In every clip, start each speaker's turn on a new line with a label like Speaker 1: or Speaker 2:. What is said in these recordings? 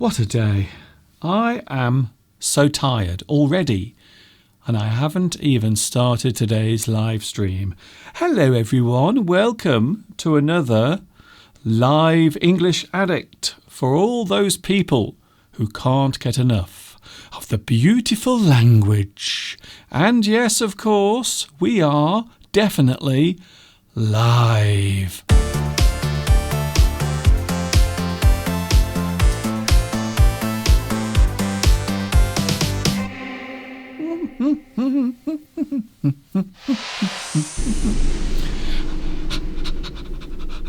Speaker 1: What a day. I am so tired already, and I haven't even started today's live stream. Hello everyone, welcome to another Live English Addict for all those people who can't get enough of the beautiful language. And yes, of course, we are definitely live.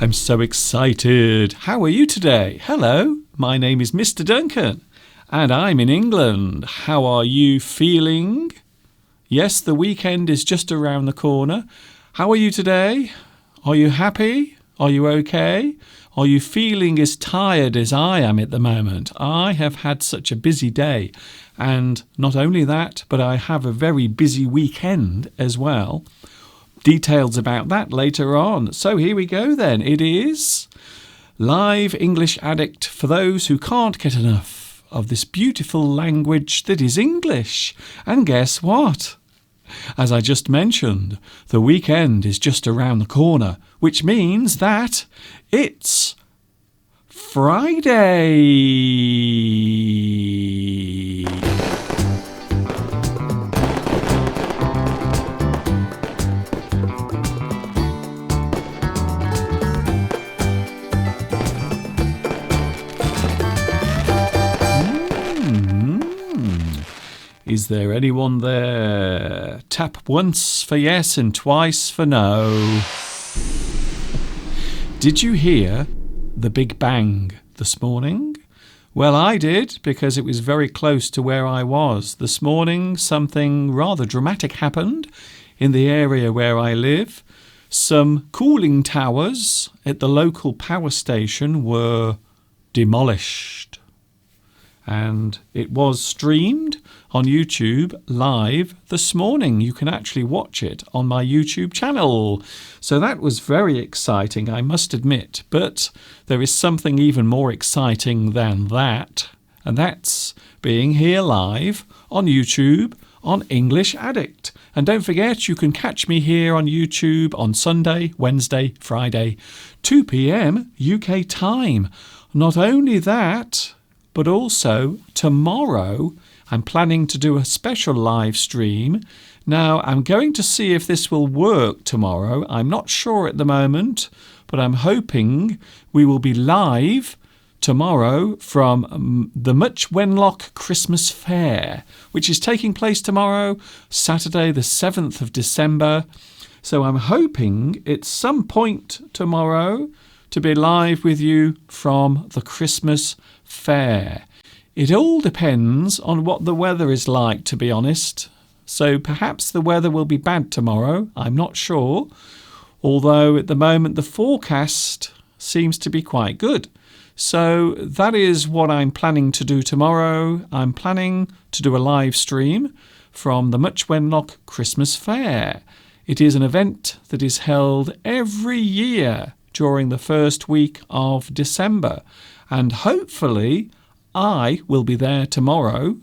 Speaker 1: I'm so excited. How are you today? Hello, my name is Mr. Duncan and I'm in England. How are you feeling? Yes, the weekend is just around the corner. How are you today? Are you happy? Are you okay? Are you feeling as tired as I am at the moment? I have had such a busy day, and not only that, but I have a very busy weekend as well. Details about that later on. So here we go then. It is Live English Addict for those who can't get enough of this beautiful language that is English. And guess what? As I just mentioned, the weekend is just around the corner, which means that it's Friday. Is there anyone there? Tap once for yes and twice for no. Did you hear the Big Bang this morning? Well, I did, because it was very close to where I was. This morning, something rather dramatic happened in the area where I live. Some cooling towers at the local power station were demolished. And it was streamed on YouTube live this morning. You can actually watch it on my YouTube channel. So that was very exciting, I must admit. But there is something even more exciting than that. And that's being here live on YouTube on English Addict. And don't forget, you can catch me here on YouTube on Sunday, Wednesday, Friday, 2 p.m. UK time. Not only that, but also tomorrow I'm planning to do a special live stream. Now I'm going to see if this will work tomorrow. I'm not sure at the moment, but I'm hoping we will be live tomorrow from the Much Wenlock Christmas Fair, which is taking place tomorrow, Saturday the 7th of December. So I'm hoping at some point tomorrow to be live with you from the Christmas Fair. It all depends on what the weather is like, to be honest. So perhaps the weather will be bad tomorrow. I'm not sure. Although at the moment the forecast seems to be quite good. So that is what I'm planning to do tomorrow. I'm planning to do a live stream from the Much Wenlock Christmas Fair. It is an event that is held every year during the first week of December. And hopefully I will be there tomorrow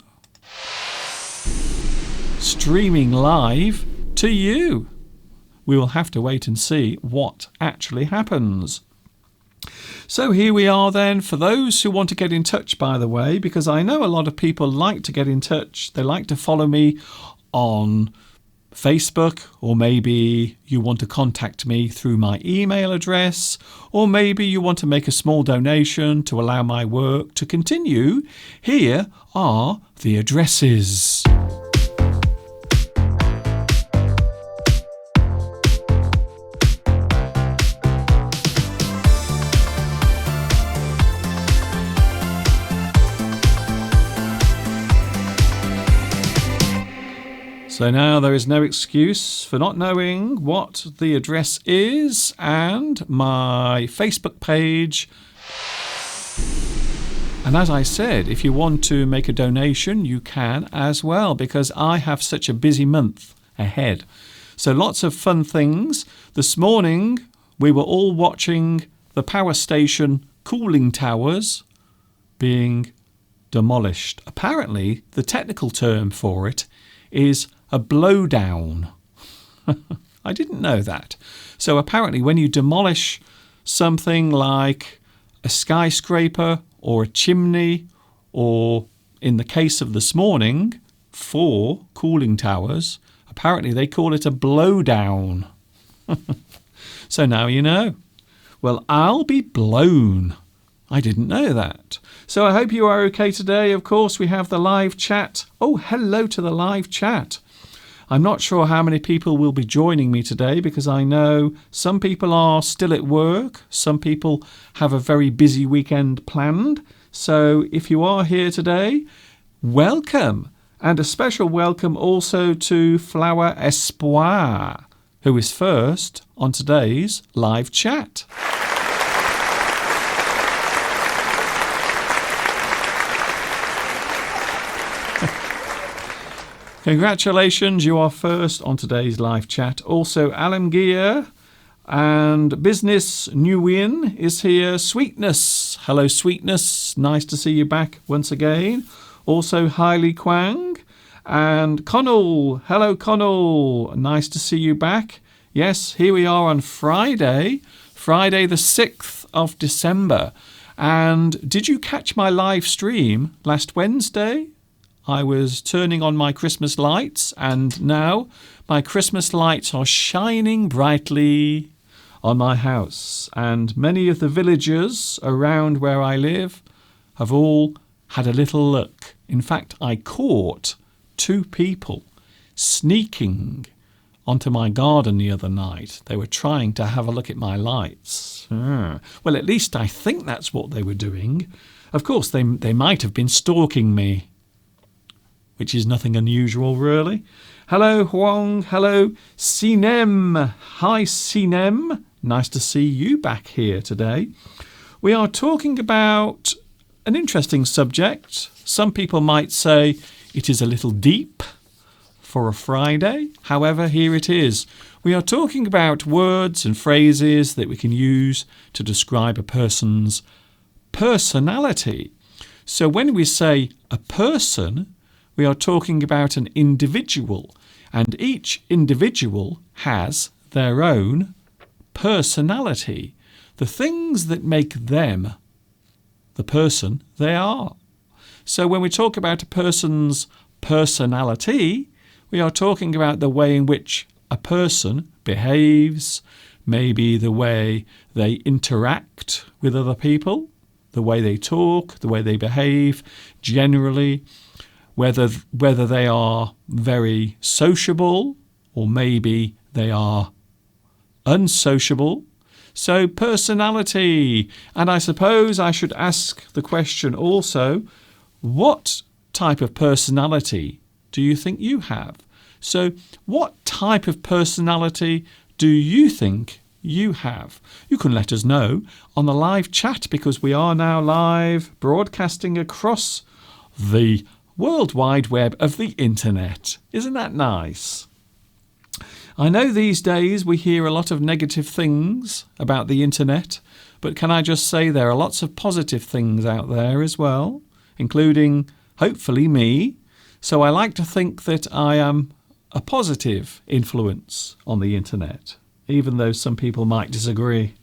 Speaker 1: streaming live to you. We will have to wait and see what actually happens. So here we are then, for those who want to get in touch, by the way, because I know a lot of people like to get in touch. They like to follow me on Facebook, or maybe you want to contact me through my email address, or maybe you want to make a small donation to allow my work to continue. Here are the addresses. So now there is no excuse for not knowing what the address is, and my Facebook page. And as I said, if you want to make a donation, you can as well, because I have such a busy month ahead. So lots of fun things. This morning we were all watching the power station cooling towers being demolished. Apparently, the technical term for it is a blowdown. I didn't know that. So apparently when you demolish something like a skyscraper or a chimney, or in the case of this morning, 4 cooling towers, apparently they call it a blowdown. So now you know. Well, I'll be blown. I didn't know that. So I hope you are okay today. Of course, we have the live chat. Oh, hello to the live chat. I'm not sure how many people will be joining me today because I know some people are still at work. Some people have a very busy weekend planned. So if you are here today, welcome. And a special welcome also to Flower Espoir, who is first on today's live chat. Congratulations, you are first on today's live chat. Also, Alamgir and Business Nguyen is here. Sweetness, hello Sweetness, nice to see you back once again. Also, Hailey Kwang and Connell, hello Connell, nice to see you back. Yes, here we are on Friday the 6th of December. And did you catch my live stream last Wednesday? I was turning on my Christmas lights, and now my Christmas lights are shining brightly on my house. And many of the villagers around where I live have all had a little look. In fact, I caught 2 people sneaking onto my garden the other night. They were trying to have a look at my lights. Well, at least I think that's what they were doing. Of course, they might have been stalking me, which is nothing unusual, really. Hello, Huang. Hello, Sinem. Hi, Sinem. Nice to see you back here today. We are talking about an interesting subject. Some people might say it is a little deep for a Friday. However, here it is. We are talking about words and phrases that we can use to describe a person's personality. So when we say a person, we are talking about an individual, and each individual has their own personality, the things that make them the person they are. So when we talk about a person's personality, we are talking about the way in which a person behaves, maybe the way they interact with other people, the way they talk, the way they behave generally, whether they are very sociable or maybe they are unsociable. So personality. And I suppose I should ask the question also, what type of personality do you think you have? So what type of personality do you think you have? You can let us know on the live chat, because we are now live broadcasting across the World Wide Web of the Internet. Isn't that nice? I know these days we hear a lot of negative things about the Internet, but can I just say there are lots of positive things out there as well, including, hopefully, me. So I like to think that I am a positive influence on the Internet, even though some people might disagree.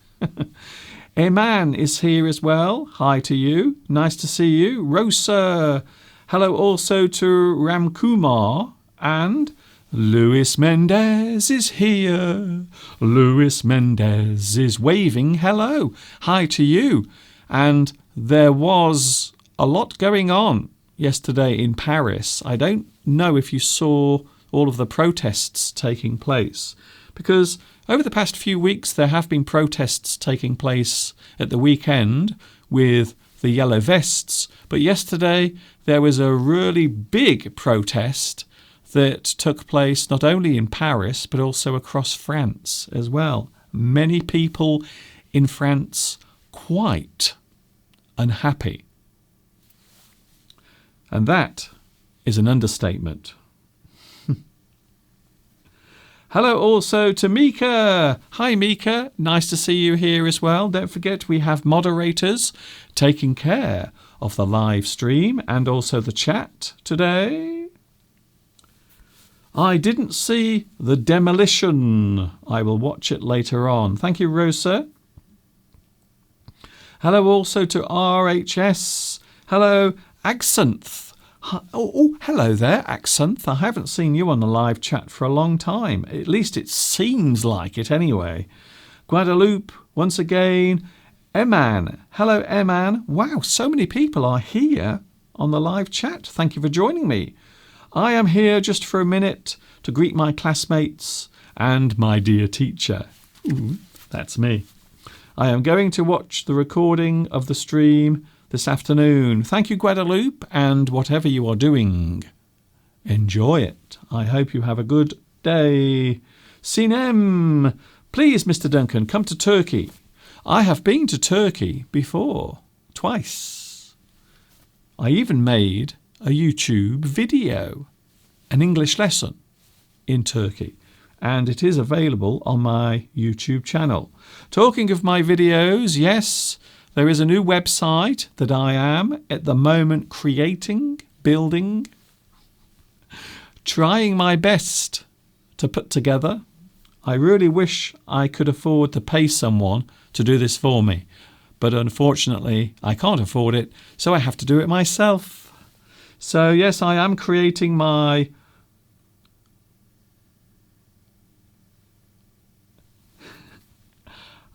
Speaker 1: Eman is here as well. Hi to you. Nice to see you. Rosa. Hello also to Ramkumar, and Luis Mendez is here. Luis Mendez is waving hello. Hi to you. And there was a lot going on yesterday in Paris. I don't know if you saw all of the protests taking place, because over the past few weeks there have been protests taking place at the weekend with the yellow vests, but yesterday there was a really big protest that took place not only in Paris but also across France as well. Many people in France quite unhappy. And that is an understatement. Hello also to Mika. Hi Mika, nice to see you here as well. Don't forget we have moderators taking care of the live stream and also the chat today. I didn't see The Demolition. I will watch it later on. Thank you, Rosa. Hello also to RHS. Hello, Accent. Hello there, Accent. I haven't seen you on the live chat for a long time. At least it seems like it anyway. Guadeloupe, once again. Eman. Hello, Eman. Wow, so many people are here on the live chat. Thank you for joining me. I am here just for a minute to greet my classmates and my dear teacher. Ooh, that's me. I am going to watch the recording of the stream this afternoon. Thank you, Guadeloupe, and whatever you are doing, enjoy it. I hope you have a good day. Sinem, please, Mr. Duncan, come to Turkey. I have been to Turkey before, twice. I even made a YouTube video, an English lesson in Turkey, and it is available on my YouTube channel. Talking of my videos, yes, there is a new website that I am at the moment creating, building, trying my best to put together. I really wish I could afford to pay someone to do this for me, but unfortunately I can't afford it, so I have to do it myself. So yes, I am creating my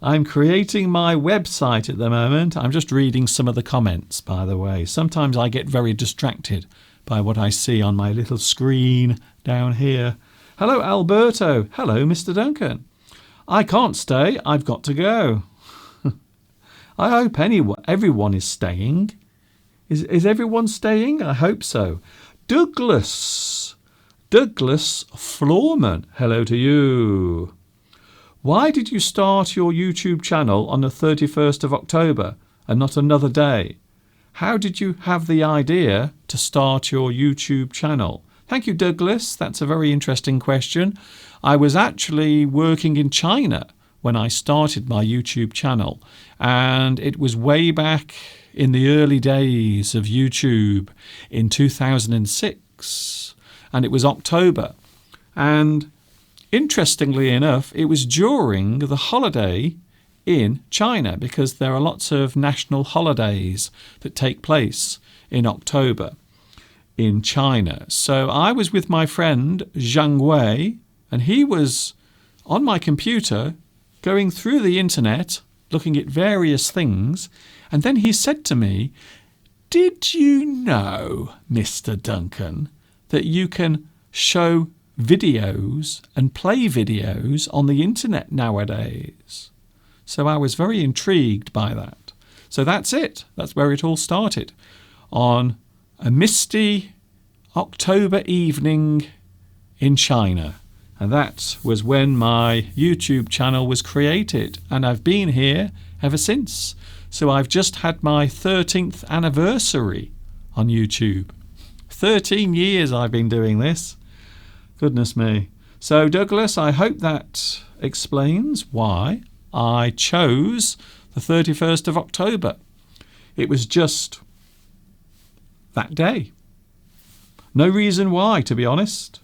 Speaker 1: website at the moment. I'm just reading some of the comments, by the way. Sometimes I get very distracted by what I see on my little screen down here. Hello, Alberto. Hello, Mr. Duncan. I can't stay. I've got to go. I hope everyone is staying. Is everyone staying? I hope so. Douglas Floorman. Hello to you. Why did you start your YouTube channel on the 31st of October and not another day? How did you have the idea to start your YouTube channel? Thank you, Douglas. That's a very interesting question. I was actually working in China when I started my YouTube channel, and it was way back in the early days of YouTube in 2006, and it was October. And interestingly enough, it was during the holiday in China, because there are lots of national holidays that take place in October in China. So I was with my friend Zhang Wei, and he was on my computer going through the internet, looking at various things, and then he said to me, "Did you know, Mr. Duncan, that you can show videos and play videos on the internet nowadays?" So I was very intrigued by that. So that's it. That's where it all started. On a misty October evening in China. And that was when my YouTube channel was created. And I've been here ever since. So I've just had my 13th anniversary on YouTube. 13 years I've been doing this. Goodness me. So Douglas, I hope that explains why I chose the 31st of October. It was just that day. No reason why, to be honest.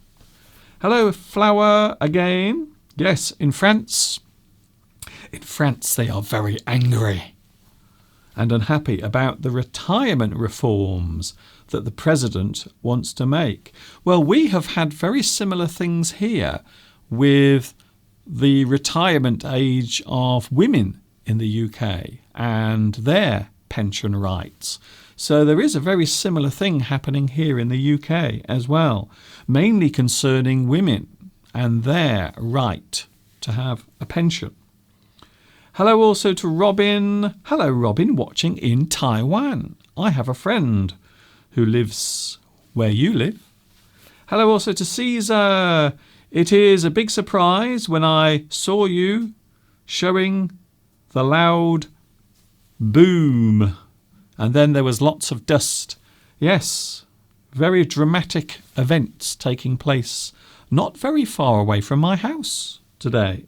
Speaker 1: Hello, Flower again. Yes, in France they are very angry and unhappy about the retirement reforms that the president wants to make. Well, we have had very similar things here with the retirement age of women in the UK and their pension rights. So there is a very similar thing happening here in the UK as well, mainly concerning women and their right to have a pension. Hello also to Robin. Hello, Robin, watching in Taiwan. I have a friend who lives where you live. Hello also to Caesar. It is a big surprise when I saw you showing the loud boom. And then there was lots of dust. Yes, very dramatic events taking place not very far away from my house today.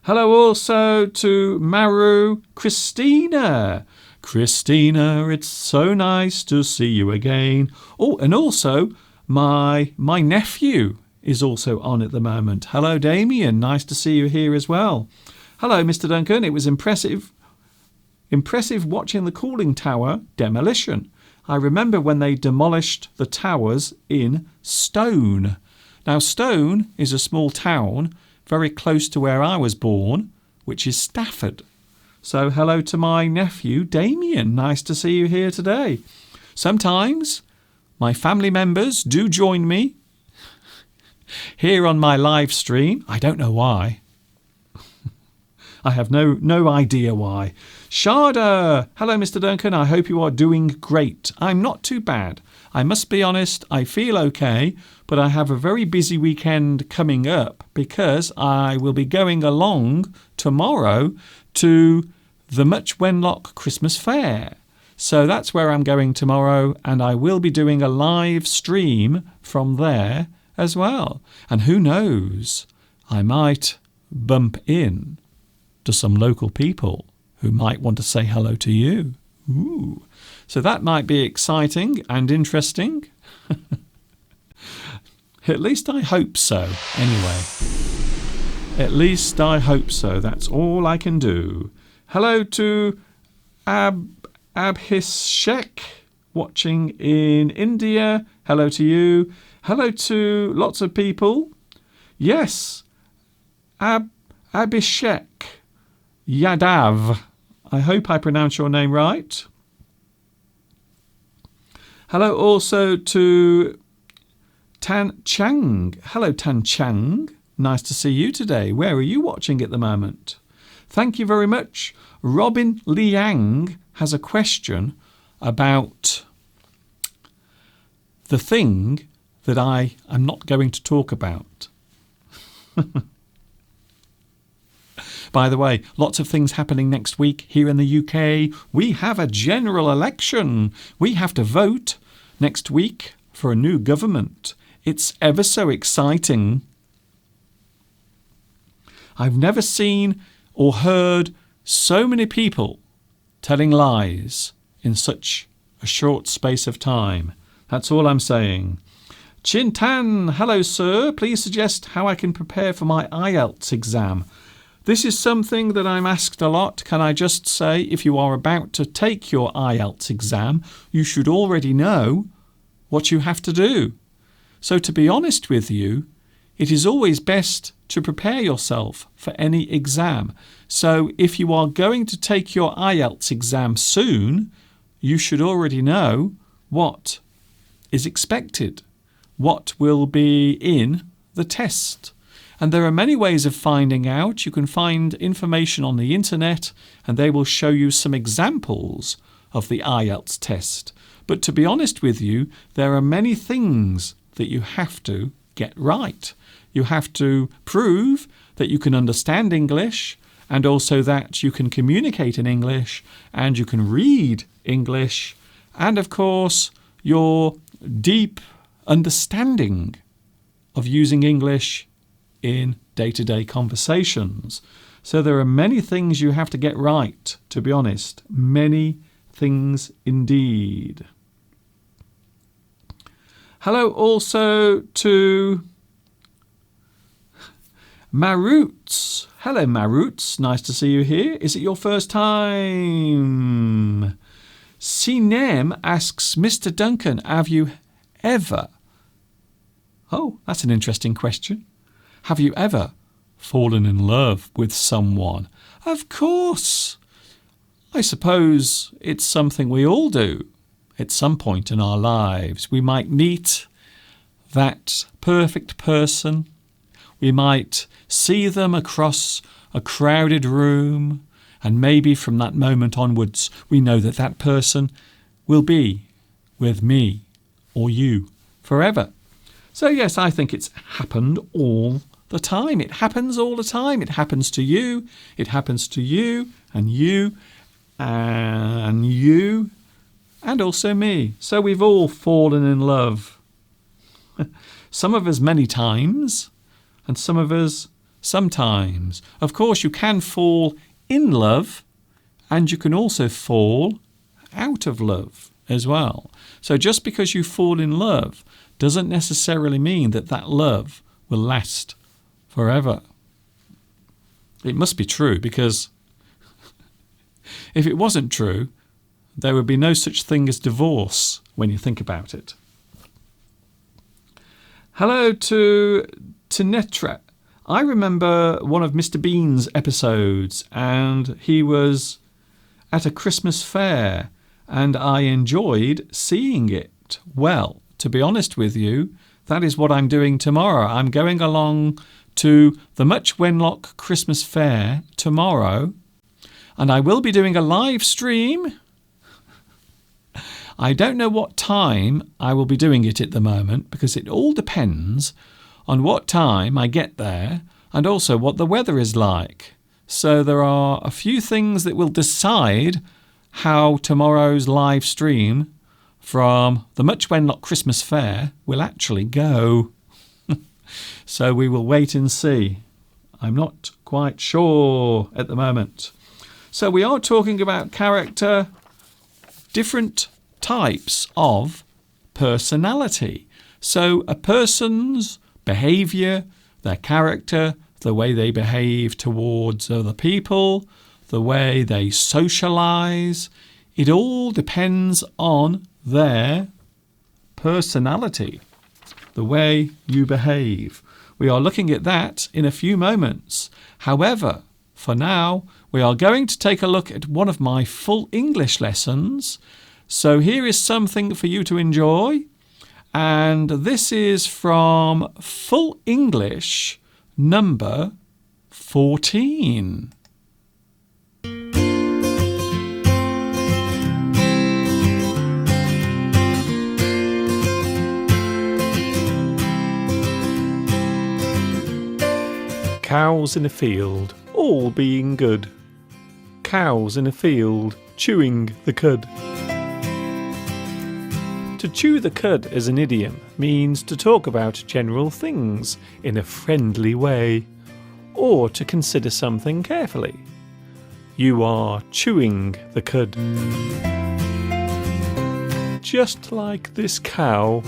Speaker 1: Hello also to Maru Christina. Christina, it's so nice to see you again. Oh, and also my nephew is also on at the moment. Hello, Damien. Nice to see you here as well. Hello, Mr. Duncan. It was impressive watching the cooling tower demolition. I remember when they demolished the towers in Stone. Now, Stone is a small town very close to where I was born, which is Stafford. So hello to my nephew, Damien. Nice to see you here today. Sometimes my family members do join me here on my live stream. I don't know why. I have no idea why. Sharda! Hello, Mr. Duncan. I hope you are doing great. I'm not too bad. I must be honest, I feel okay, but I have a very busy weekend coming up because I will be going along tomorrow to the Much Wenlock Christmas Fair. So that's where I'm going tomorrow, and I will be doing a live stream from there as well. And who knows, I might bump in to some local people who might want to say hello to you. Ooh. So that might be exciting and interesting. At least I hope so, anyway. At least I hope so. That's all I can do. Hello to Abhishek, watching in India. Hello to you. Hello to lots of people. Yes, Abhishek Yadav. I hope I pronounce your name right. Hello also to Tan Chang. Hello, Tan Chang. Nice to see you today. Where are you watching at the moment? Thank you very much. Robin Liang has a question about the thing that I am not going to talk about. By the way, lots of things happening next week here in the UK. We have a general election. We have to vote next week for a new government. It's ever so exciting. I've never seen or heard so many people telling lies in such a short space of time. That's all I'm saying. Chintan, hello sir. Please suggest how I can prepare for my IELTS exam. This is something that I'm asked a lot. Can I just say, if you are about to take your IELTS exam, you should already know what you have to do. So to be honest with you, it is always best to prepare yourself for any exam. So if you are going to take your IELTS exam soon, you should already know what is expected, what will be in the test. And there are many ways of finding out. You can find information on the internet and they will show you some examples of the IELTS test. But to be honest with you, there are many things that you have to get right. You have to prove that you can understand English and also that you can communicate in English and you can read English and, of course, your deep understanding of using English in day-to-day conversations. So there are many things you have to get right, to be honest. Many things indeed. Hello also to Maroots. Hello, Maroots. Nice to see you here. Is it your first time? Sinem asks, Mr. Duncan, have you ever... Oh, that's an interesting question. Have you ever fallen in love with someone? Of course. I suppose it's something we all do at some point in our lives. We might meet that perfect person. We might see them across a crowded room, and maybe from that moment onwards we know that that person will be with me or you forever. So yes, I think it's happened all the time. It happens all the time. It happens to you. It happens to you and you and you and also me. So we've all fallen in love. Some of us many times and some of us sometimes. Of course, you can fall in love and you can also fall out of love as well. So just because you fall in love doesn't necessarily mean that that love will last forever. It must be true, because if it wasn't true, there would be no such thing as divorce when you think about it. Hello to Netra. I remember one of Mr. Bean's episodes, and he was at a Christmas fair, and I enjoyed seeing it. Well, to be honest with you, that is what I'm doing tomorrow. I'm going along to the Much Wenlock Christmas Fair tomorrow, and I will be doing a live stream. I don't know what time I will be doing it at the moment, because it all depends on what time I get there and also what the weather is like. So there are a few things that will decide how tomorrow's live stream from the Much Wenlock Christmas Fair will actually go. So we will wait and see. I'm not quite sure at the moment. So we are talking about character, different types of personality. So a person's behaviour, their character, the way they behave towards other people, the way they socialise, it all depends on their personality, the way you behave. We are looking at that in a few moments. However, for now, we are going to take a look at one of my full English lessons. So here is something for you to enjoy. And this is from Full English number 14. Cows in a field, all being good. Cows in a field, chewing the cud. To chew the cud as an idiom means to talk about general things in a friendly way, or to consider something carefully. You are chewing the cud. Just like this cow.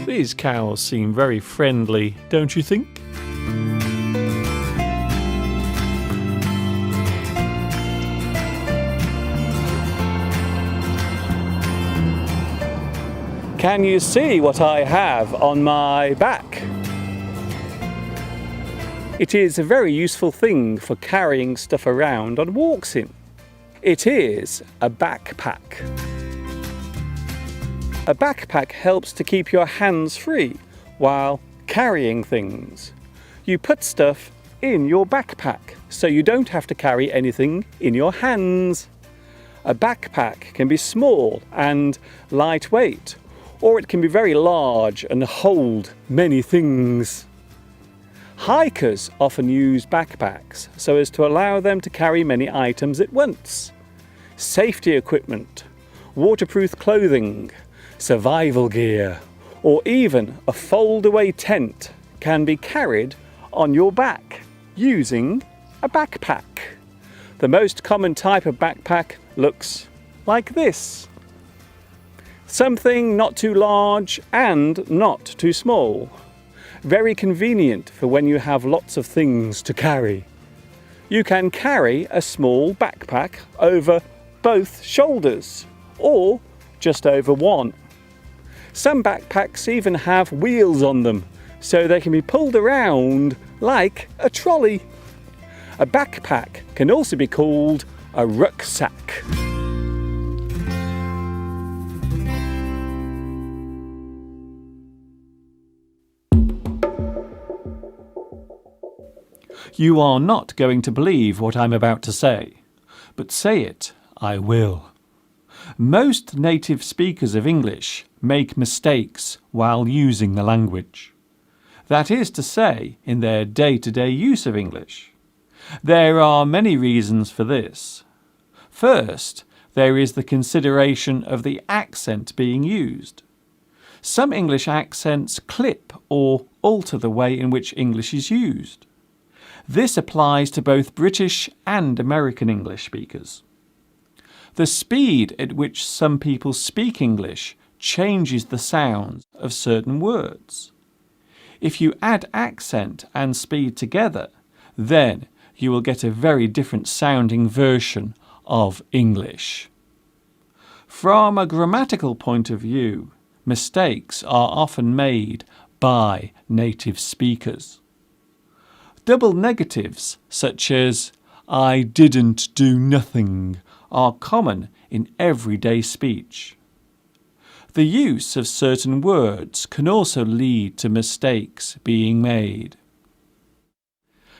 Speaker 1: These cows seem very friendly, don't you think? Can you see what I have on my back? It is a very useful thing for carrying stuff around on walks in. It is a backpack. A backpack helps to keep your hands free while carrying things. You put stuff in your backpack so you don't have to carry anything in your hands. A backpack can be small and lightweight, or it can be very large and hold many things. Hikers often use backpacks so as to allow them to carry many items at once. Safety equipment, waterproof clothing, survival gear, or even a fold-away tent can be carried on your back using a backpack. The most common type of backpack looks like this. Something not too large and not too small. Very convenient for when you have lots of things to carry. You can carry a small backpack over both shoulders or just over one. Some backpacks even have wheels on them, so they can be pulled around like a trolley. A backpack can also be called a rucksack. You are not going to believe what I'm about to say, but say it, I will. Most native speakers of English make mistakes while using the language. That is to say, in their day-to-day use of English. There are many reasons for this. First, there is the consideration of the accent being used. Some English accents clip or alter the way in which English is used. This applies to both British and American English speakers. The speed at which some people speak English changes the sounds of certain words. If you add accent and speed together, then you will get a very different sounding version of English. From a grammatical point of view, mistakes are often made by native speakers. Double negatives such as I didn't do nothing are common in everyday speech. The use of certain words can also lead to mistakes being made.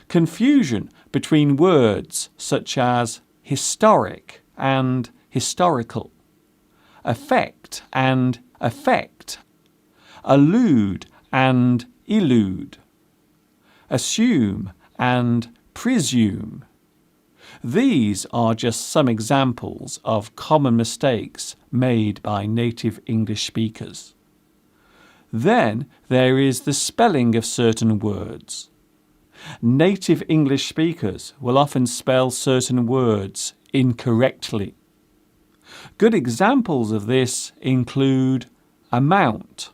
Speaker 1: Confusion between words such as historic and historical, affect and effect, allude and elude, assume and presume. These are just some examples of common mistakes made by native English speakers. Then there is the spelling of certain words. Native English speakers will often spell certain words incorrectly. Good examples of this include amount,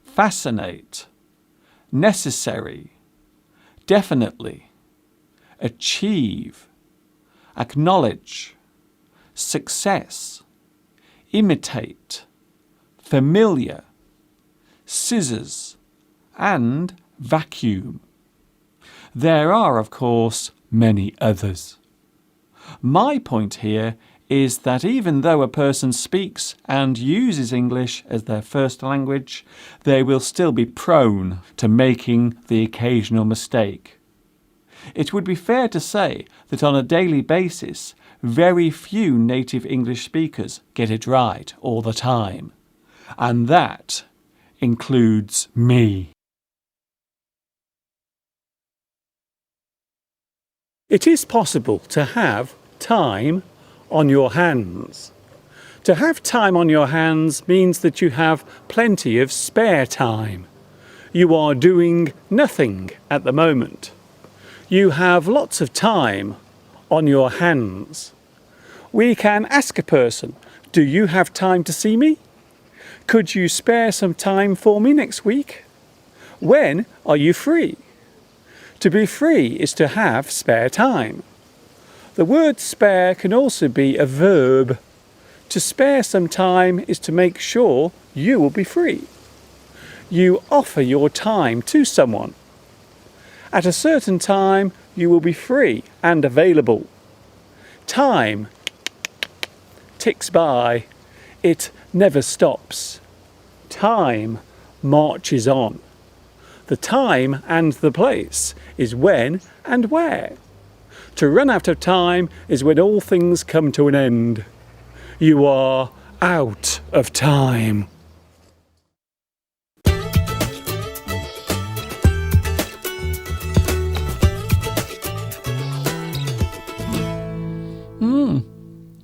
Speaker 1: fascinate, necessary, definitely, achieve, acknowledge, success, imitate, familiar, scissors, and vacuum. There are, of course, many others. My point here is that even though a person speaks and uses English as their first language, they will still be prone to making the occasional mistake. It would be fair to say that on a daily basis, very few native English speakers get it right all the time. And that includes me. It is possible to have time on your hands. To have time on your hands means that you have plenty of spare time. You are doing nothing at the moment. You have lots of time on your hands. We can ask a person, do you have time to see me? Could you spare some time for me next week? When are you free? To be free is to have spare time. The word spare can also be a verb. To spare some time is to make sure you will be free. You offer your time to someone. At a certain time, you will be free and available. Time ticks by. It never stops. Time marches on. The time and the place is when and where. To run out of time is when all things come to an end. You are out of time.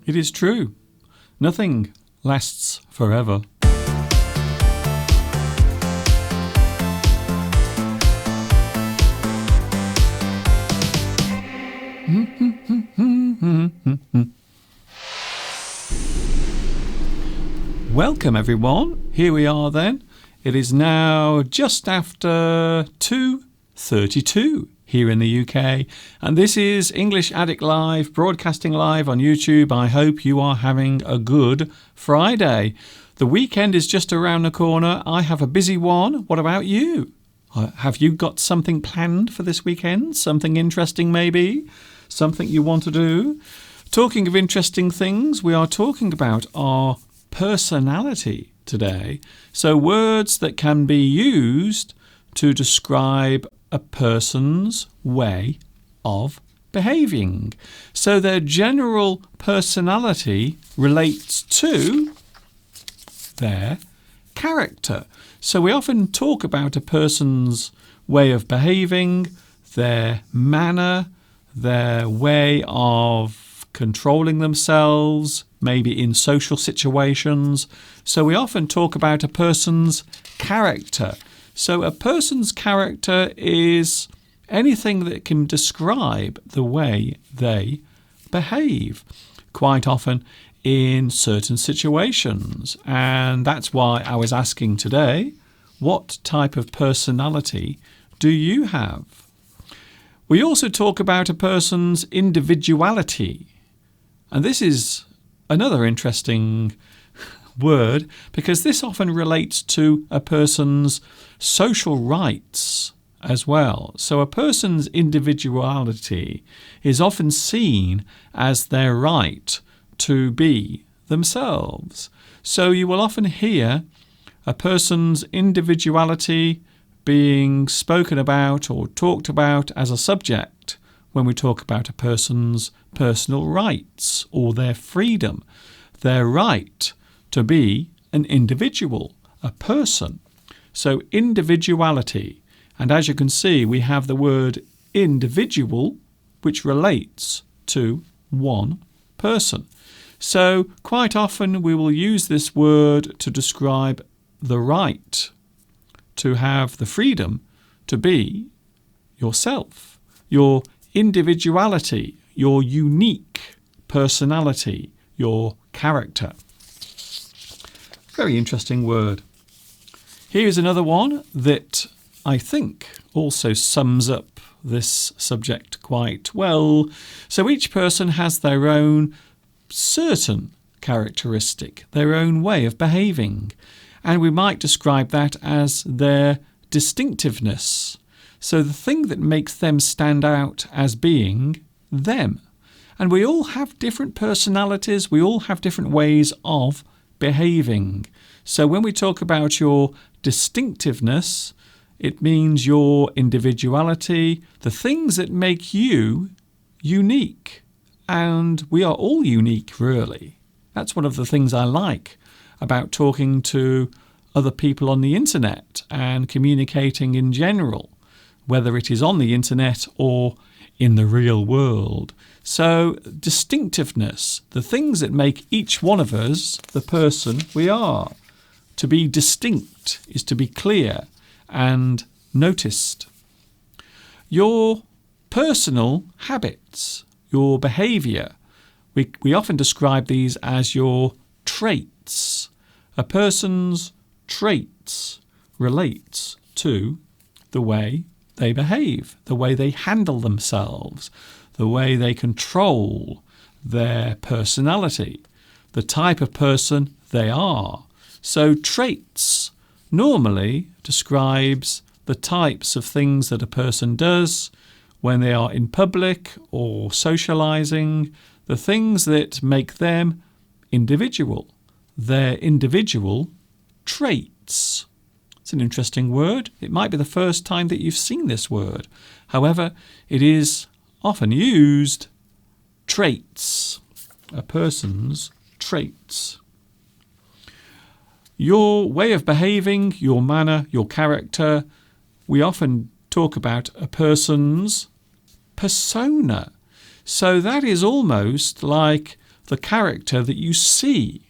Speaker 1: It is true. Nothing lasts forever. Welcome everyone. Here we are then. It is now just after 2:32 here in the UK, and this is English Addict Live, broadcasting live on YouTube. I hope you are having a good Friday. The weekend is just around the corner. I have a busy one. What about you? Have you got something planned for this weekend? Something interesting maybe? Something you want to do? Talking of interesting things, we are talking about our personality today. So words that can be used to describe a person's way of behaving. So their general personality relates to their character. So we often talk about a person's way of behaving, their manner, their way of controlling themselves, maybe in social situations. So we often talk about a person's character. So a person's character is anything that can describe the way they behave. quite often in certain situations. And that's why I was asking today, what type of personality do you have? We also talk about a person's individuality. And this is another interesting word because this often relates to a person's social rights as well. So a person's individuality is often seen as their right to be themselves. So you will often hear a person's individuality being spoken about or talked about as a subject when we talk about a person's personal rights or their freedom, their right to be an individual, a person. So individuality. And as you can see, we have the word individual, which relates to one person. So quite often we will use this word to describe the right to have the freedom to be yourself, your individuality, your unique personality, your character. Very interesting word. Here's another one that I think also sums up this subject quite well. So each person has their own certain characteristic, their own way of behaving, and we might describe that as their distinctiveness. So the thing that makes them stand out as being them. And we all have different personalities, we all have different ways of behaving. So when we talk about your distinctiveness, it means your individuality, the things that make you unique. And we are all unique, really. That's one of the things I like about talking to other people on the internet and communicating in general, whether it is on the internet or in the real world. So distinctiveness, the things that make each one of us the person we are. To be distinct is to be clear and noticed. Your personal habits, your behaviour, we often describe these as your traits. A person's traits relates to the way they behave, the way they handle themselves, the way they control their personality, the type of person they are. So traits normally describes the types of things that a person does when they are in public or socializing, the things that make them individual, their individual traits. It's an interesting word. It might be the first time that you've seen this word. However, it is often used, traits, a person's traits. Your way of behaving, your manner, your character, we often talk about a person's persona. So that is almost like the character that you see,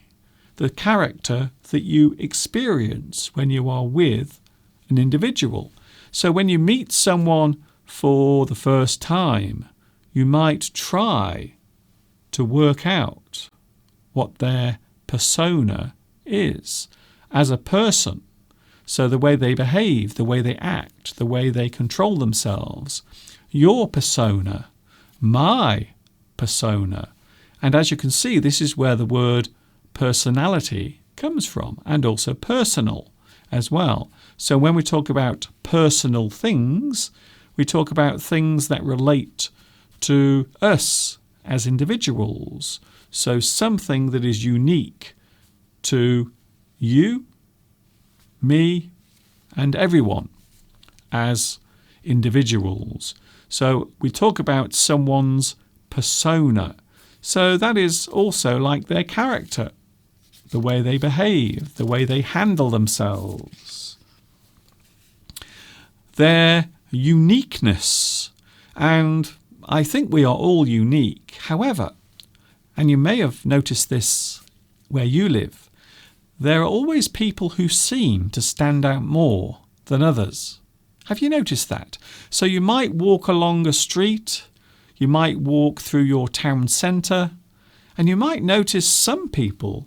Speaker 1: the character that you experience when you are with an individual. So when you meet someone for the first time, you might try to work out what their persona is as a person. So the way they behave, the way they act, the way they control themselves. Your persona, my persona. And as you can see, this is where the word personality comes from, and also personal as well. So when we talk about personal things, we talk about things that relate to us as individuals. So something that is unique to you, me, and everyone as individuals. So we talk about someone's persona. So that is also like their character, the way they behave, the way they handle themselves, their uniqueness. And I think we are all unique. However, and you may have noticed this where you live, there are always people who seem to stand out more than others. Have you noticed that? So you might walk along a street, you might walk through your town centre, And you might notice some people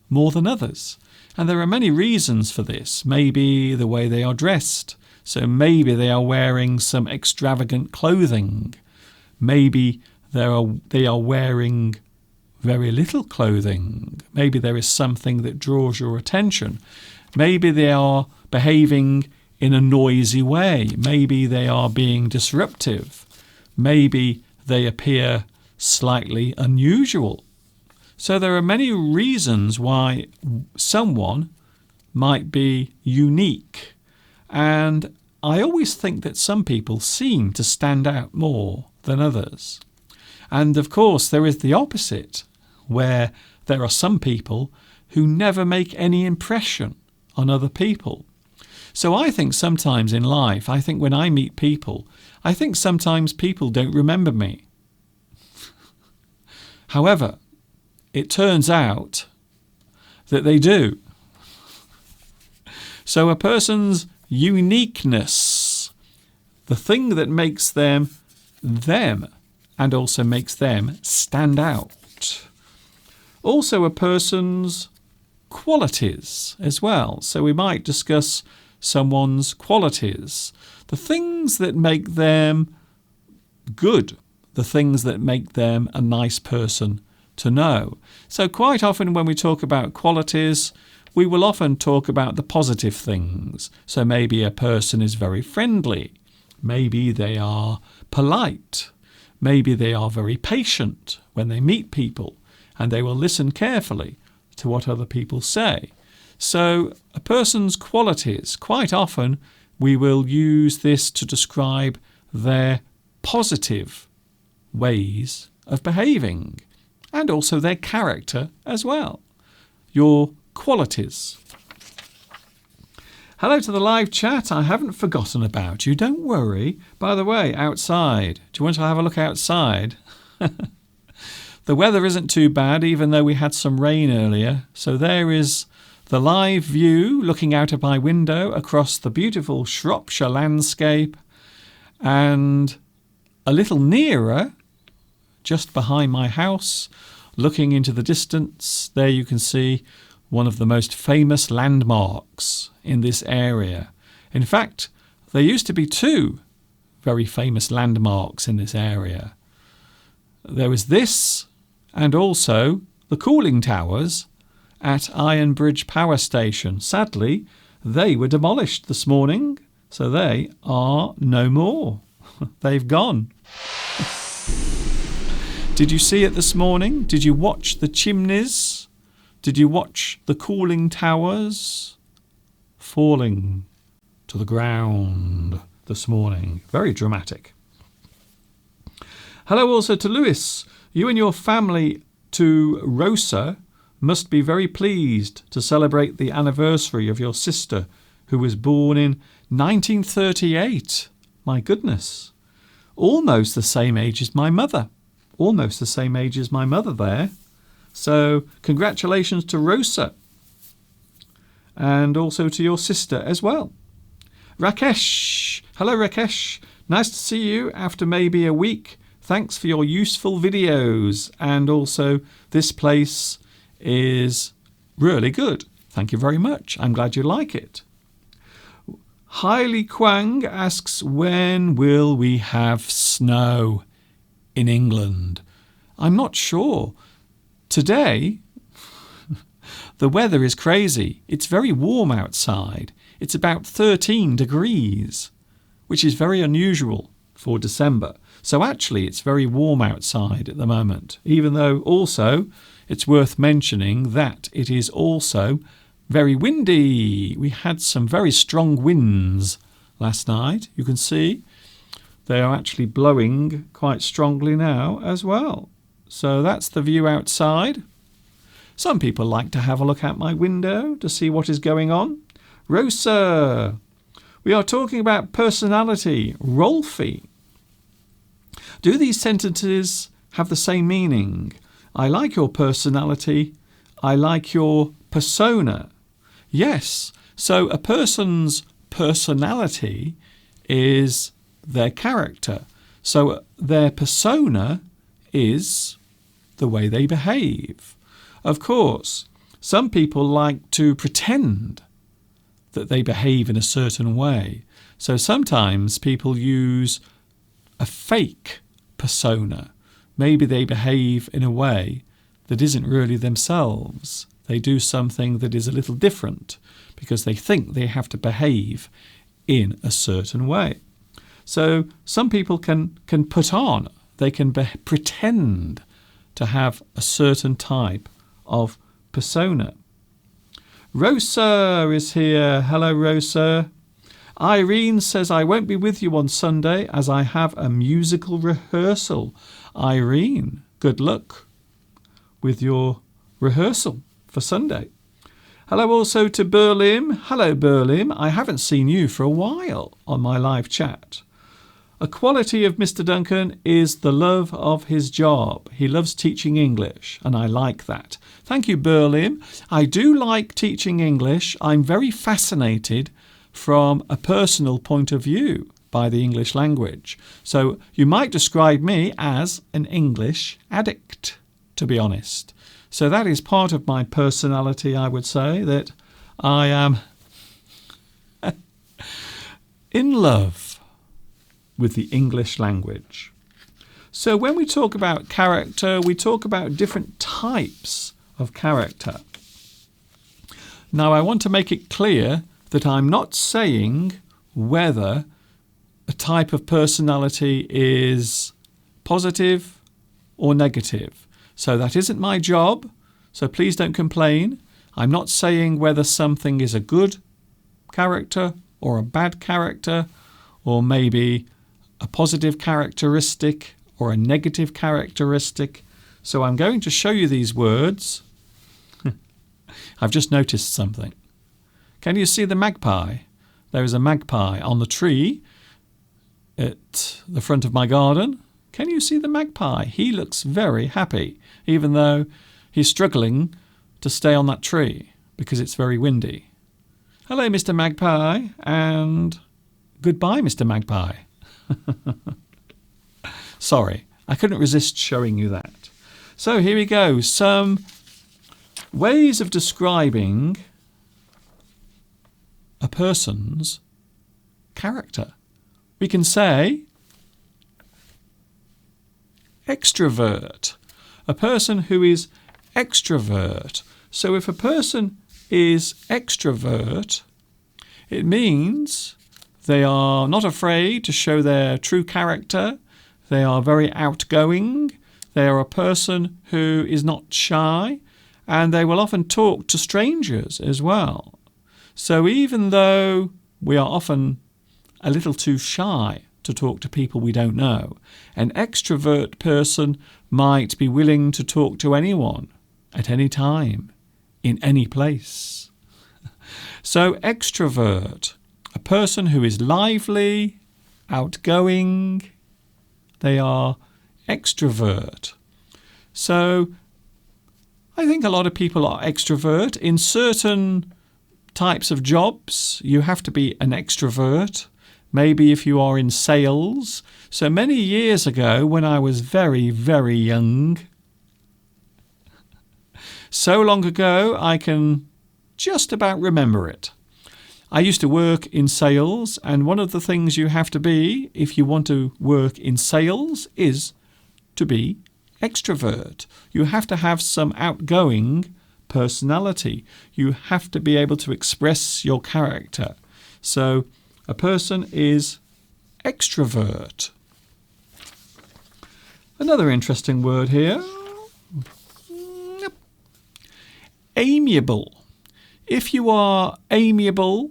Speaker 1: more than others. And there are many reasons for this. Maybe the way they are dressed. So maybe they are wearing some extravagant clothing. Maybe they are wearing very little clothing. Maybe there is something that draws your attention. Maybe they are behaving in a noisy way. Maybe they are being disruptive. Maybe they appear slightly unusual. So there are many reasons why someone might be unique. And I always think that some people seem to stand out more than others. And of course, there is the opposite, where there are some people who never make any impression on other people. So I think sometimes in life, when I meet people, I think sometimes people don't remember me. However, it turns out that they do. So a person's uniqueness, the thing that makes them them and also makes them stand out. Also a person's qualities as well. So we might discuss someone's qualities, the things that make them good, the things that make them a nice person to know. So quite often when we talk about qualities, we will often talk about the positive things. So maybe a person is very friendly. Maybe they are polite. Maybe they are very patient when they meet people and they will listen carefully to what other people say. So a person's qualities, quite often we will use this to describe their positive ways of behaving and also their character as well. Your qualities. Hello to the live chat. I haven't forgotten about you. Don't worry. By the way, outside. Do you want to have a look outside? The weather isn't too bad, even though we had some rain earlier. So there is the live view looking out of my window across the beautiful Shropshire landscape. And a little nearer, just behind my house, looking into the distance, there you can see one of the most famous landmarks in this area. In fact, there used to be two very famous landmarks in this area. There was this and also the cooling towers at Ironbridge Power Station. Sadly, they were demolished this morning, so they are no more. They've gone. Did you see it this morning? Did you watch the chimneys? Did you watch the cooling towers falling to the ground this morning? Very dramatic. Hello also to Lewis. You and your family to Rosa must be very pleased to celebrate the anniversary of your sister who was born in 1938. My goodness. Almost the same age as my mother. Almost the same age as my mother there. So congratulations to Rosa. And also to your sister as well. Rakesh. Hello Rakesh. Nice to see you after maybe a week. Thanks for your useful videos. And also this place is really good. Thank you very much. I'm glad you like it. Hailey Kwang asks, when will we have snow in England? I'm not sure. Today, the weather is crazy. It's very warm outside. It's about 13 degrees, which is very unusual for December. So actually, it's very warm outside at the moment, even though also it's worth mentioning that it is also very windy. We had some very strong winds last night. You can see they are actually blowing quite strongly now as well. So that's the view outside. Some people like to have a look out my window to see what is going on. Rosa, we are talking about personality. Rolfie. Do these sentences have the same meaning? I like your personality. I like your persona. Yes, so a person's personality is their character. So their persona is the way they behave. Of course, some people like to pretend that they behave in a certain way. So sometimes people use a fake persona. Maybe they behave in a way that isn't really themselves. They do something that is a little different because they think they have to behave in a certain way. So some people can put on, they can pretend to have a certain type of persona. Rosa is here. Hello, Rosa. Irene says, I won't be with you on Sunday as I have a musical rehearsal. Irene, good luck with your rehearsal for Sunday. Hello also to Berlim. Hello, Berlim. I haven't seen you for a while on my live chat. A quality of Mr. Duncan is the love of his job. He loves teaching English, and I like that. Thank you, Berlim. I do like teaching English. I'm very fascinated from a personal point of view by the English language. So you might describe me as an English addict, to be honest. So that is part of my personality, I would say, that I am in love with the English language. So when we talk about character, we talk about different types of character. Now, I want to make it clear that I'm not saying whether a type of personality is positive or negative. So that isn't my job, so please don't complain. I'm not saying whether something is a good character or a bad character, or maybe a positive characteristic or a negative characteristic. So I'm going to show you these words. I've just noticed something. Can you see the magpie? There is a magpie on the tree at the front of my garden. Can you see the magpie? He looks very happy, even though he's struggling to stay on that tree because it's very windy. Hello, Mr. Magpie, and goodbye, Mr. Magpie. Sorry, I couldn't resist showing you that. So here we go. Some ways of describing a person's character. We can say extrovert. A person who is extrovert. So if a person is extrovert, it means they are not afraid to show their true character. They are very outgoing. They are a person who is not shy, and they will often talk to strangers as well. So even though we are often a little too shy to talk to people we don't know, an extrovert person might be willing to talk to anyone at any time, in any place. So extrovert, a person who is lively, outgoing, they are extrovert. So I think a lot of people are extrovert. In certain types of jobs, you have to be an extrovert. Maybe if you are in sales. So many years ago, when I was very, very young, so long ago, I can just about remember it. I used to work in sales, and one of the things you have to be, if you want to work in sales, is to be extrovert. You have to have some outgoing personality. You have to be able to express your character. So a person is extrovert. Another interesting word here. Amiable. If you are amiable,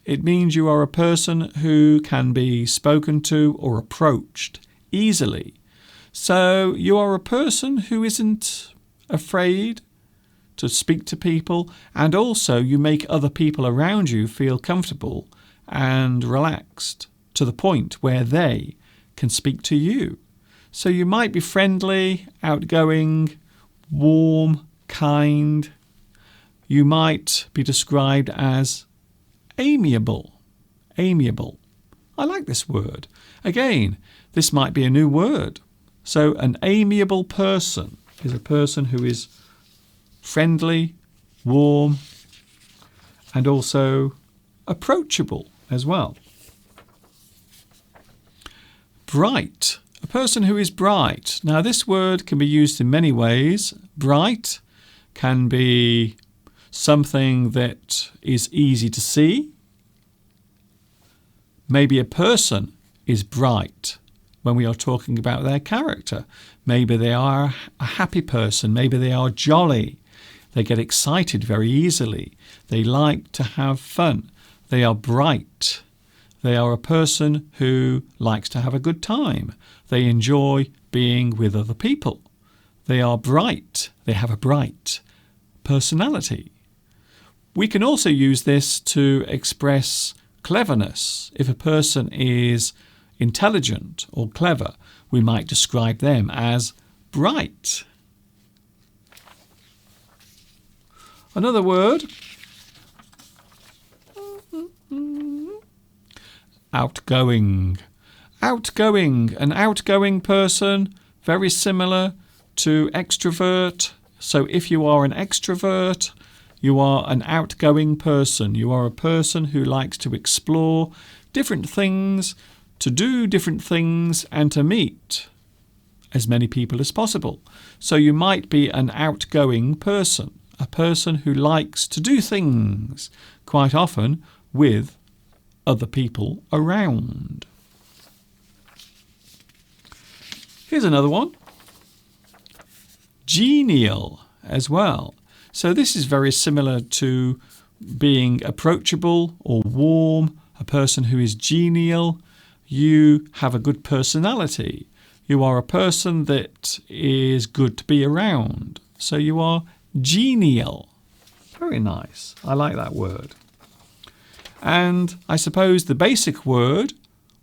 Speaker 1: it means you are a person who can be spoken to or approached easily. So you are a person who isn't afraid to speak to people, and also you make other people around you feel comfortable and relaxed to the point where they can speak to you. So you might be friendly, outgoing, warm, kind. You might be described as amiable. Amiable. I like this word. Again, this might be a new word. So an amiable person. is a person who is friendly, warm, and also approachable as well. Bright. A person who is bright. Now, this word can be used in many ways. Bright can be something that is easy to see. Maybe a person is bright when we are talking about their character. Maybe they are a happy person. Maybe they are jolly. They get excited very easily. They like to have fun. They are bright. They are a person who likes to have a good time. They enjoy being with other people. They are bright. They have a bright personality. We can also use this to express cleverness. If a person is intelligent or clever, we might describe them as bright. Another word, outgoing. Outgoing. An outgoing person, very similar to extrovert. So if you are an extrovert, you are an outgoing person. You are a person who likes to explore different things, to do different things, and to meet as many people as possible. So you might be an outgoing person, a person who likes to do things, quite often with other people around. Here's another one. Genial as well. So this is very similar to being approachable or warm, a person who is genial. You have a good personality. You are a person that is good to be around. So you are genial. Very nice. I like that word. And I suppose the basic word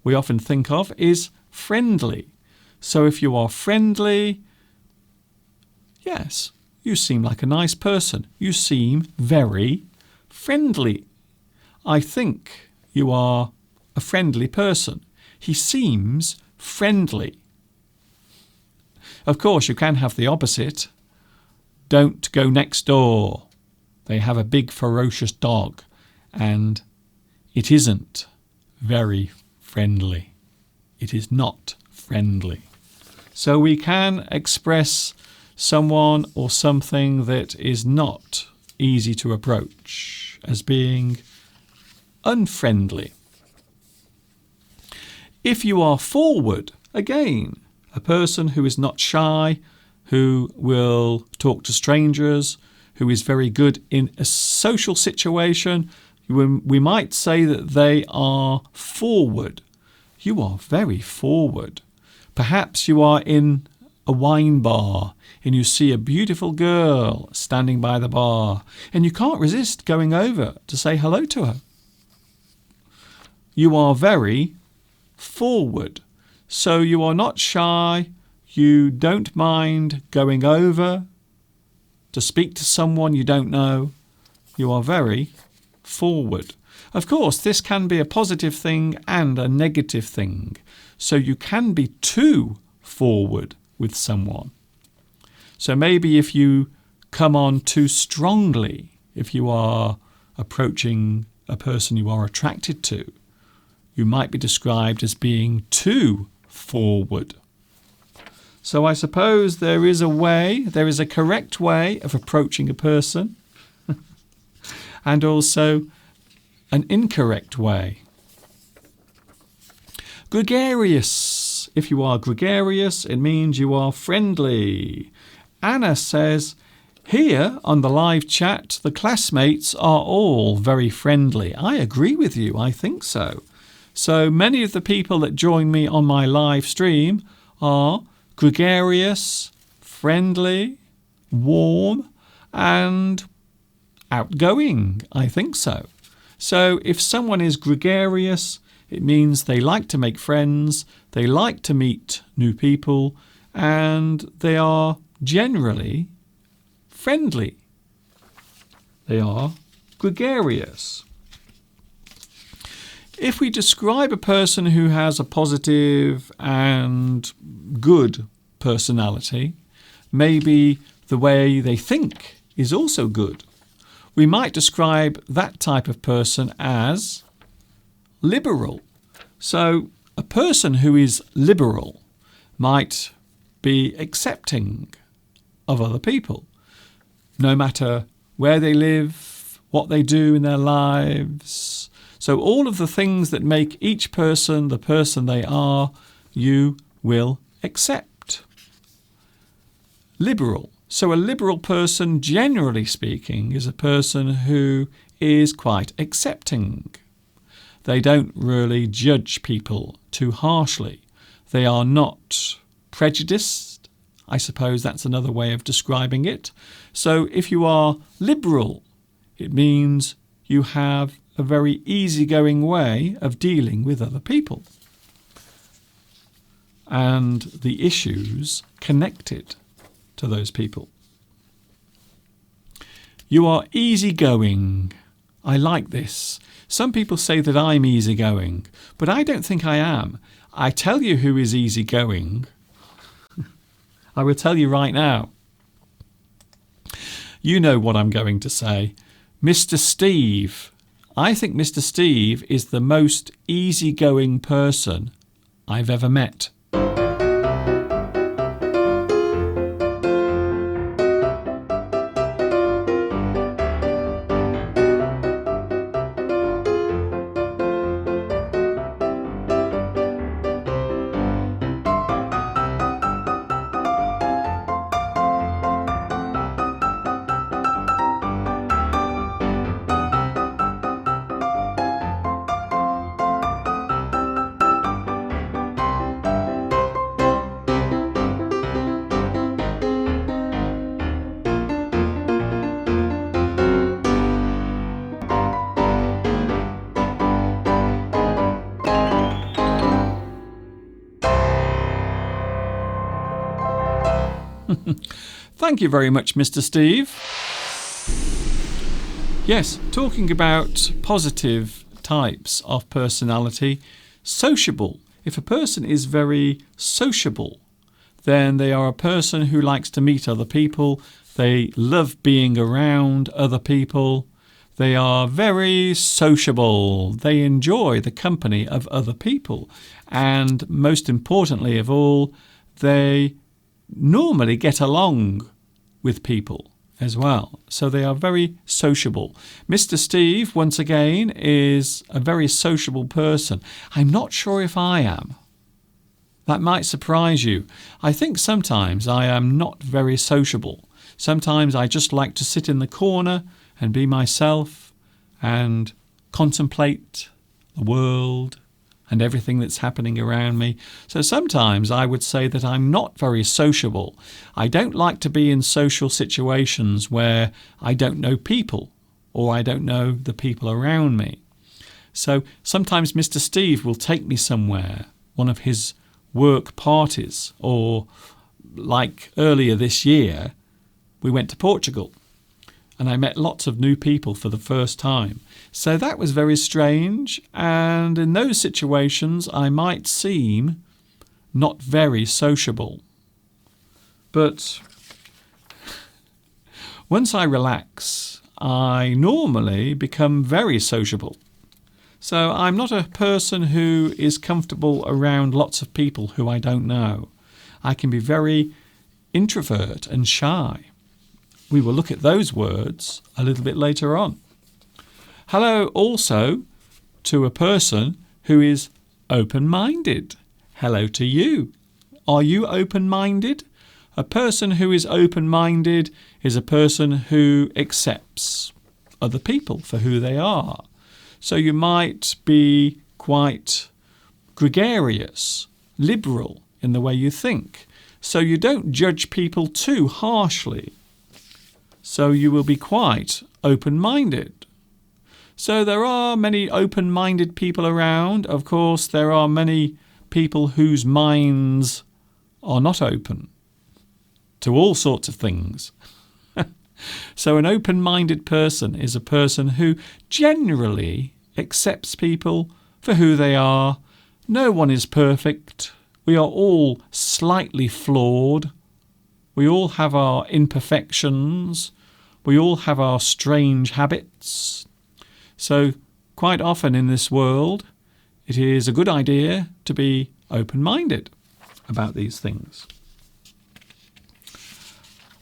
Speaker 1: we often think of is friendly. So if you are friendly, yes, you seem like a nice person. You seem very friendly. I think you are a friendly person. He seems friendly. Of course, you can have the opposite. Don't go next door. They have a big ferocious dog and it isn't very friendly. It is not friendly. So we can express someone or something that is not easy to approach as being unfriendly. If you are forward, again, a person who is not shy, who will talk to strangers, who is very good in a social situation, we might say that they are forward. You are very forward. Perhaps you are in a wine bar and you see a beautiful girl standing by the bar and you can't resist going over to say hello to her. You are very forward. So you are not shy. You don't mind going over to speak to someone you don't know. You are very forward. Of course, this can be a positive thing and a negative thing. So you can be too forward with someone. So maybe if you come on too strongly, if you are approaching a person you are attracted to, you might be described as being too forward. So I suppose there is a correct way of approaching a person and also an incorrect way. Gregarious. If you are gregarious, it means you are friendly. Anna says, here on the live chat, the classmates are all very friendly. I agree with you. I think so. So many of the people that join me on my live stream are gregarious, friendly, warm, and outgoing. I think so. So if someone is gregarious, it means they like to make friends, they like to meet new people, and they are generally friendly. They are gregarious. If we describe a person who has a positive and good personality, maybe the way they think is also good. We might describe that type of person as liberal. So a person who is liberal might be accepting of other people, no matter where they live, what they do in their lives. So all of the things that make each person the person they are, you will accept. Liberal. So a liberal person, generally speaking, is a person who is quite accepting. They don't really judge people too harshly. They are not prejudiced. I suppose that's another way of describing it. So if you are liberal, it means you have a very easygoing way of dealing with other people and the issues connected to those people. You are easygoing. I like this. Some people say that I'm easygoing, but I don't think I am. I tell you who is easygoing. I will tell you right now. You know what I'm going to say. Mr. Steve. I think Mr. Steve is the most easygoing person I've ever met. Thank you very much, Mr. Steve. Yes, talking about positive types of personality, sociable. If a person is very sociable, then they are a person who likes to meet other people. They love being around other people. They are very sociable. They enjoy the company of other people. And most importantly of all, they normally get along with people as well. So they are very sociable. Mr. Steve, once again, is a very sociable person. I'm not sure if I am. That might surprise you. I think sometimes I am not very sociable. Sometimes I just like to sit in the corner and be myself and contemplate the world and everything that's happening around me. So sometimes I would say that I'm not very sociable. I don't like to be in social situations where I don't know people or I don't know the people around me. So sometimes Mr. Steve will take me somewhere, one of his work parties, or like earlier this year, we went to Portugal and I met lots of new people for the first time. So that was very strange, and in those situations I might seem not very sociable. But once I relax, I normally become very sociable. So I'm not a person who is comfortable around lots of people who I don't know. I can be very introvert and shy. We will look at those words a little bit later on. Hello also to a person who is open-minded. Hello to you. Are you open-minded? A person who is open-minded is a person who accepts other people for who they are. So you might be quite gregarious, liberal in the way you think. So you don't judge people too harshly. So you will be quite open-minded. So there are many open-minded people around. Of course, there are many people whose minds are not open to all sorts of things. So an open-minded person is a person who generally accepts people for who they are. No one is perfect. We are all slightly flawed. We all have our imperfections. We all have our strange habits. So quite often in this world, it is a good idea to be open-minded about these things.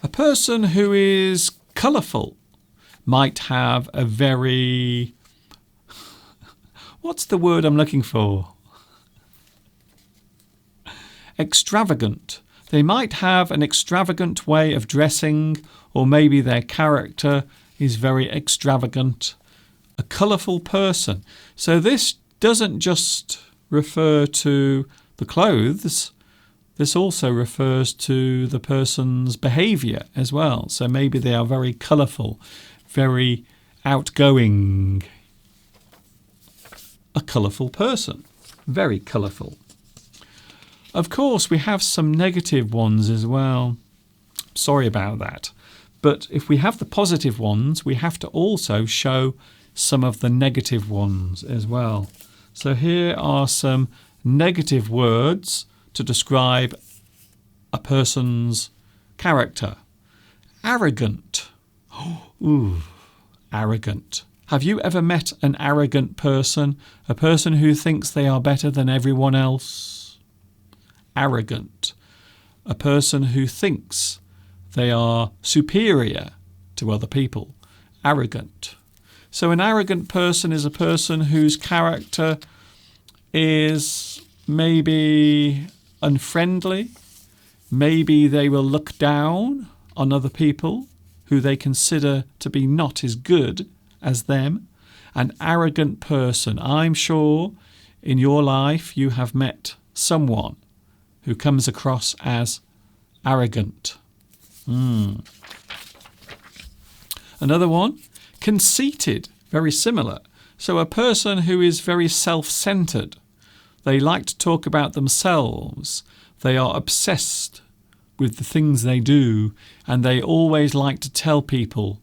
Speaker 1: A person who is colourful might have a very... What's the word I'm looking for? Extravagant. They might have an extravagant way of dressing, or maybe their character is very extravagant. A colourful person. So this doesn't just refer to the clothes. This also refers to the person's behaviour as well. So maybe they are very colourful, very outgoing. A colourful person. Very colourful. Of course, we have some negative ones as well. Sorry about that. But if we have the positive ones, we have to also show some of the negative ones as well. So here are some negative words to describe a person's character. Arrogant. Ooh, arrogant. Have you ever met an arrogant person? A person who thinks they are better than everyone else? Arrogant. A person who thinks they are superior to other people. Arrogant. So an arrogant person is a person whose character is maybe unfriendly. Maybe they will look down on other people who they consider to be not as good as them. An arrogant person. I'm sure in your life you have met someone who comes across as arrogant. Another one, conceited, very similar. So a person who is very self-centered. They like to talk about themselves. They are obsessed with the things they do, and they always like to tell people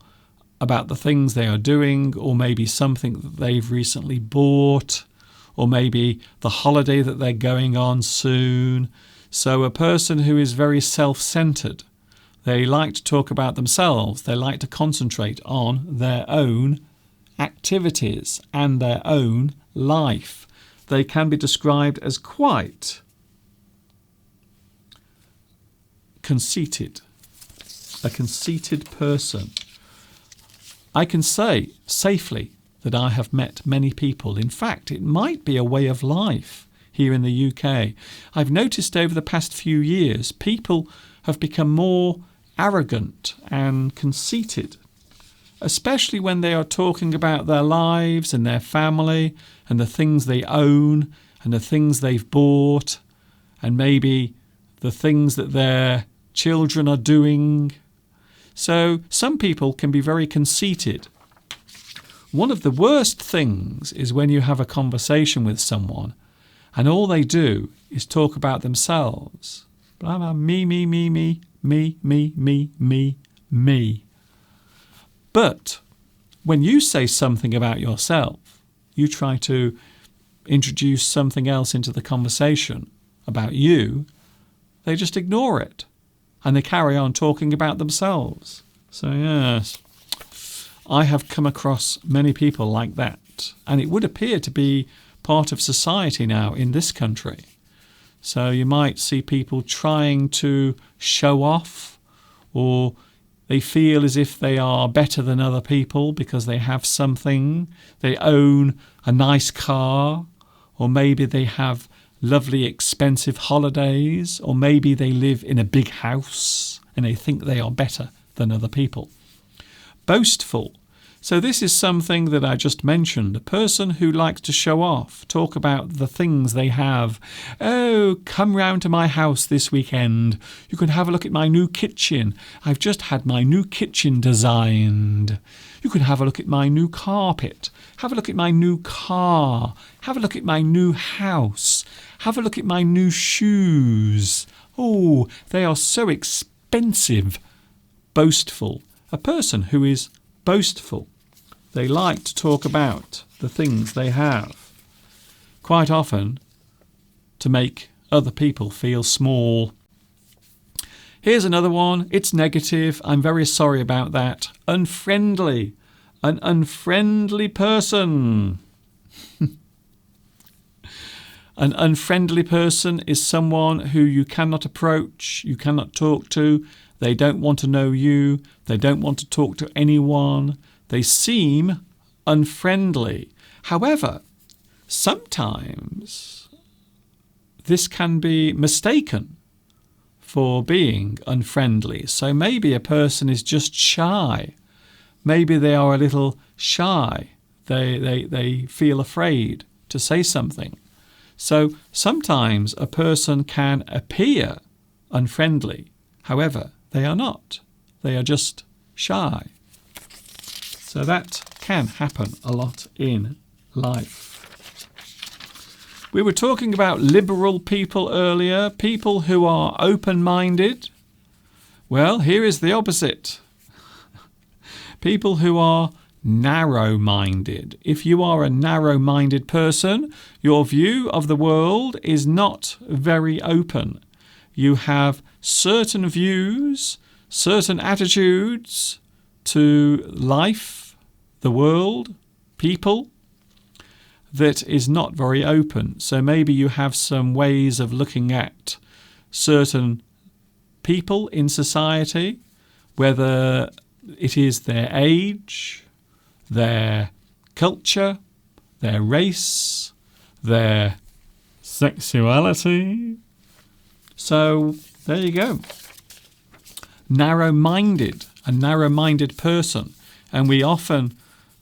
Speaker 1: about the things they are doing, or maybe something that they've recently bought, or maybe the holiday that they're going on soon. So a person who is very self-centered, they like to talk about themselves. They like to concentrate on their own activities and their own life. They can be described as quite conceited. A conceited person. I can say safely that I have met many people. In fact, it might be a way of life here in the UK. I've noticed over the past few years, people have become more arrogant and conceited, especially when they are talking about their lives and their family and the things they own and the things they've bought and maybe the things that their children are doing. So some people can be very conceited. One of the worst things is when you have a conversation with someone and all they do is talk about themselves. Blah, blah, me, me, me, me, me, me, me, me, me. But when you say something about yourself, you try to introduce something else into the conversation about you, they just ignore it and they carry on talking about themselves. So yes, I have come across many people like that, and it would appear to be part of society now in this country. So you might see people trying to show off, or they feel as if they are better than other people because they have something. They own a nice car, or maybe they have lovely expensive holidays, or maybe they live in a big house and they think they are better than other people. Boastful. So this is something that I just mentioned. A person who likes to show off, talk about the things they have. Oh, come round to my house this weekend. You can have a look at my new kitchen. I've just had my new kitchen designed. You can have a look at my new carpet. Have a look at my new car. Have a look at my new house. Have a look at my new shoes. Oh, they are so expensive. Boastful. A person who is boastful. They like to talk about the things they have, quite often to make other people feel small. Here's another one. It's negative. I'm very sorry about that. Unfriendly. An unfriendly person. An unfriendly person is someone who you cannot approach, you cannot talk to. They don't want to know you. They don't want to talk to anyone. They seem unfriendly. However, sometimes this can be mistaken for being unfriendly. So maybe a person is just shy. Maybe they are a little shy. They feel afraid to say something. So sometimes a person can appear unfriendly. However, they are not. They are just shy. So that can happen a lot in life. We were talking about liberal people earlier, people who are open-minded. Well, here is the opposite. People who are narrow-minded. If you are a narrow-minded person, your view of the world is not very open. You have certain views, certain attitudes to life, the world, people, that is not very open. So maybe you have some ways of looking at certain people in society, whether it is their age, their culture, their race, their sexuality. So there you go. Narrow-minded, a narrow-minded person. And we often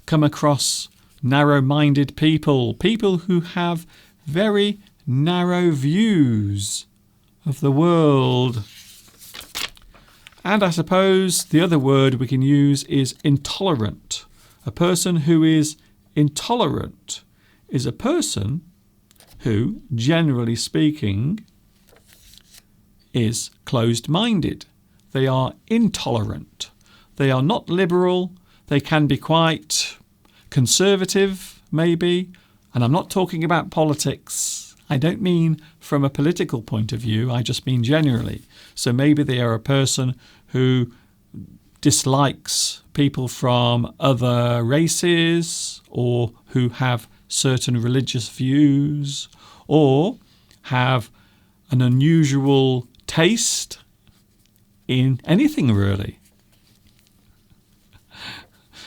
Speaker 1: come across narrow-minded people, people who have very narrow views of the world. And I suppose the other word we can use is intolerant. A person who is intolerant is a person who, generally speaking, is closed-minded. They are intolerant. They are not liberal. They can be quite conservative, maybe. And I'm not talking about politics. I don't mean from a political point of view. I just mean generally. So maybe they are a person who dislikes people from other races, or who have certain religious views, or have an unusual taste in anything, really.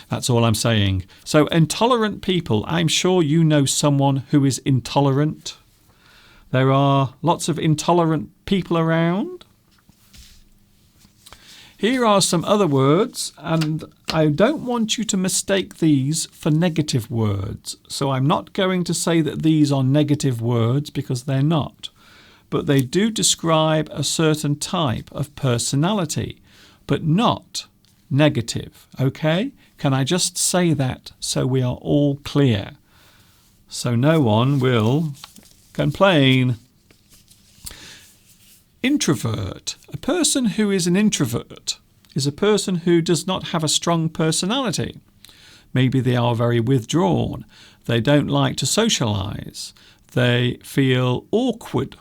Speaker 1: That's all I'm saying. So intolerant people, I'm sure you know someone who is intolerant. There are lots of intolerant people around. Here are some other words, and I don't want you to mistake these for negative words. So I'm not going to say that these are negative words, because they're not. But they do describe a certain type of personality, but not negative. Okay? Can I just say that so we are all clear? So no one will complain. Introvert. A person who is an introvert is a person who does not have a strong personality. Maybe they are very withdrawn. They don't like to socialize. They feel awkward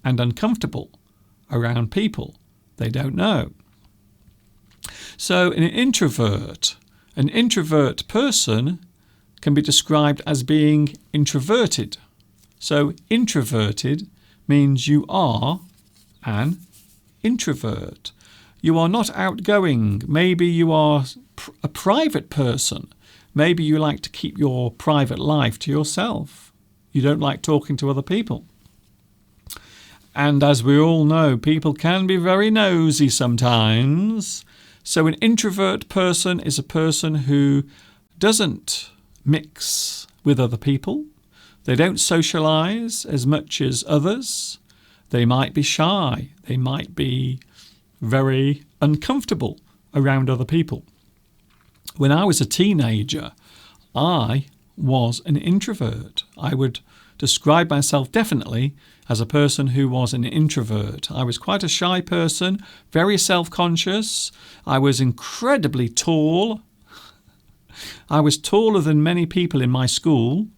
Speaker 1: and uncomfortable around people they don't know. So an introvert person can be described as being introverted. So introverted means you are an introvert. You are not outgoing. Maybe you are a private person. Maybe you like to keep your private life to yourself. You don't like talking to other people. And as we all know, people can be very nosy sometimes. So an introvert person is a person who doesn't mix with other people. They don't socialize as much as others. They might be shy. They might be very uncomfortable around other people. When I was a teenager, I was an introvert. I would describe myself definitely as a person who was an introvert. I was quite a shy person, very self-conscious. I was incredibly tall. I was taller than many people in my school,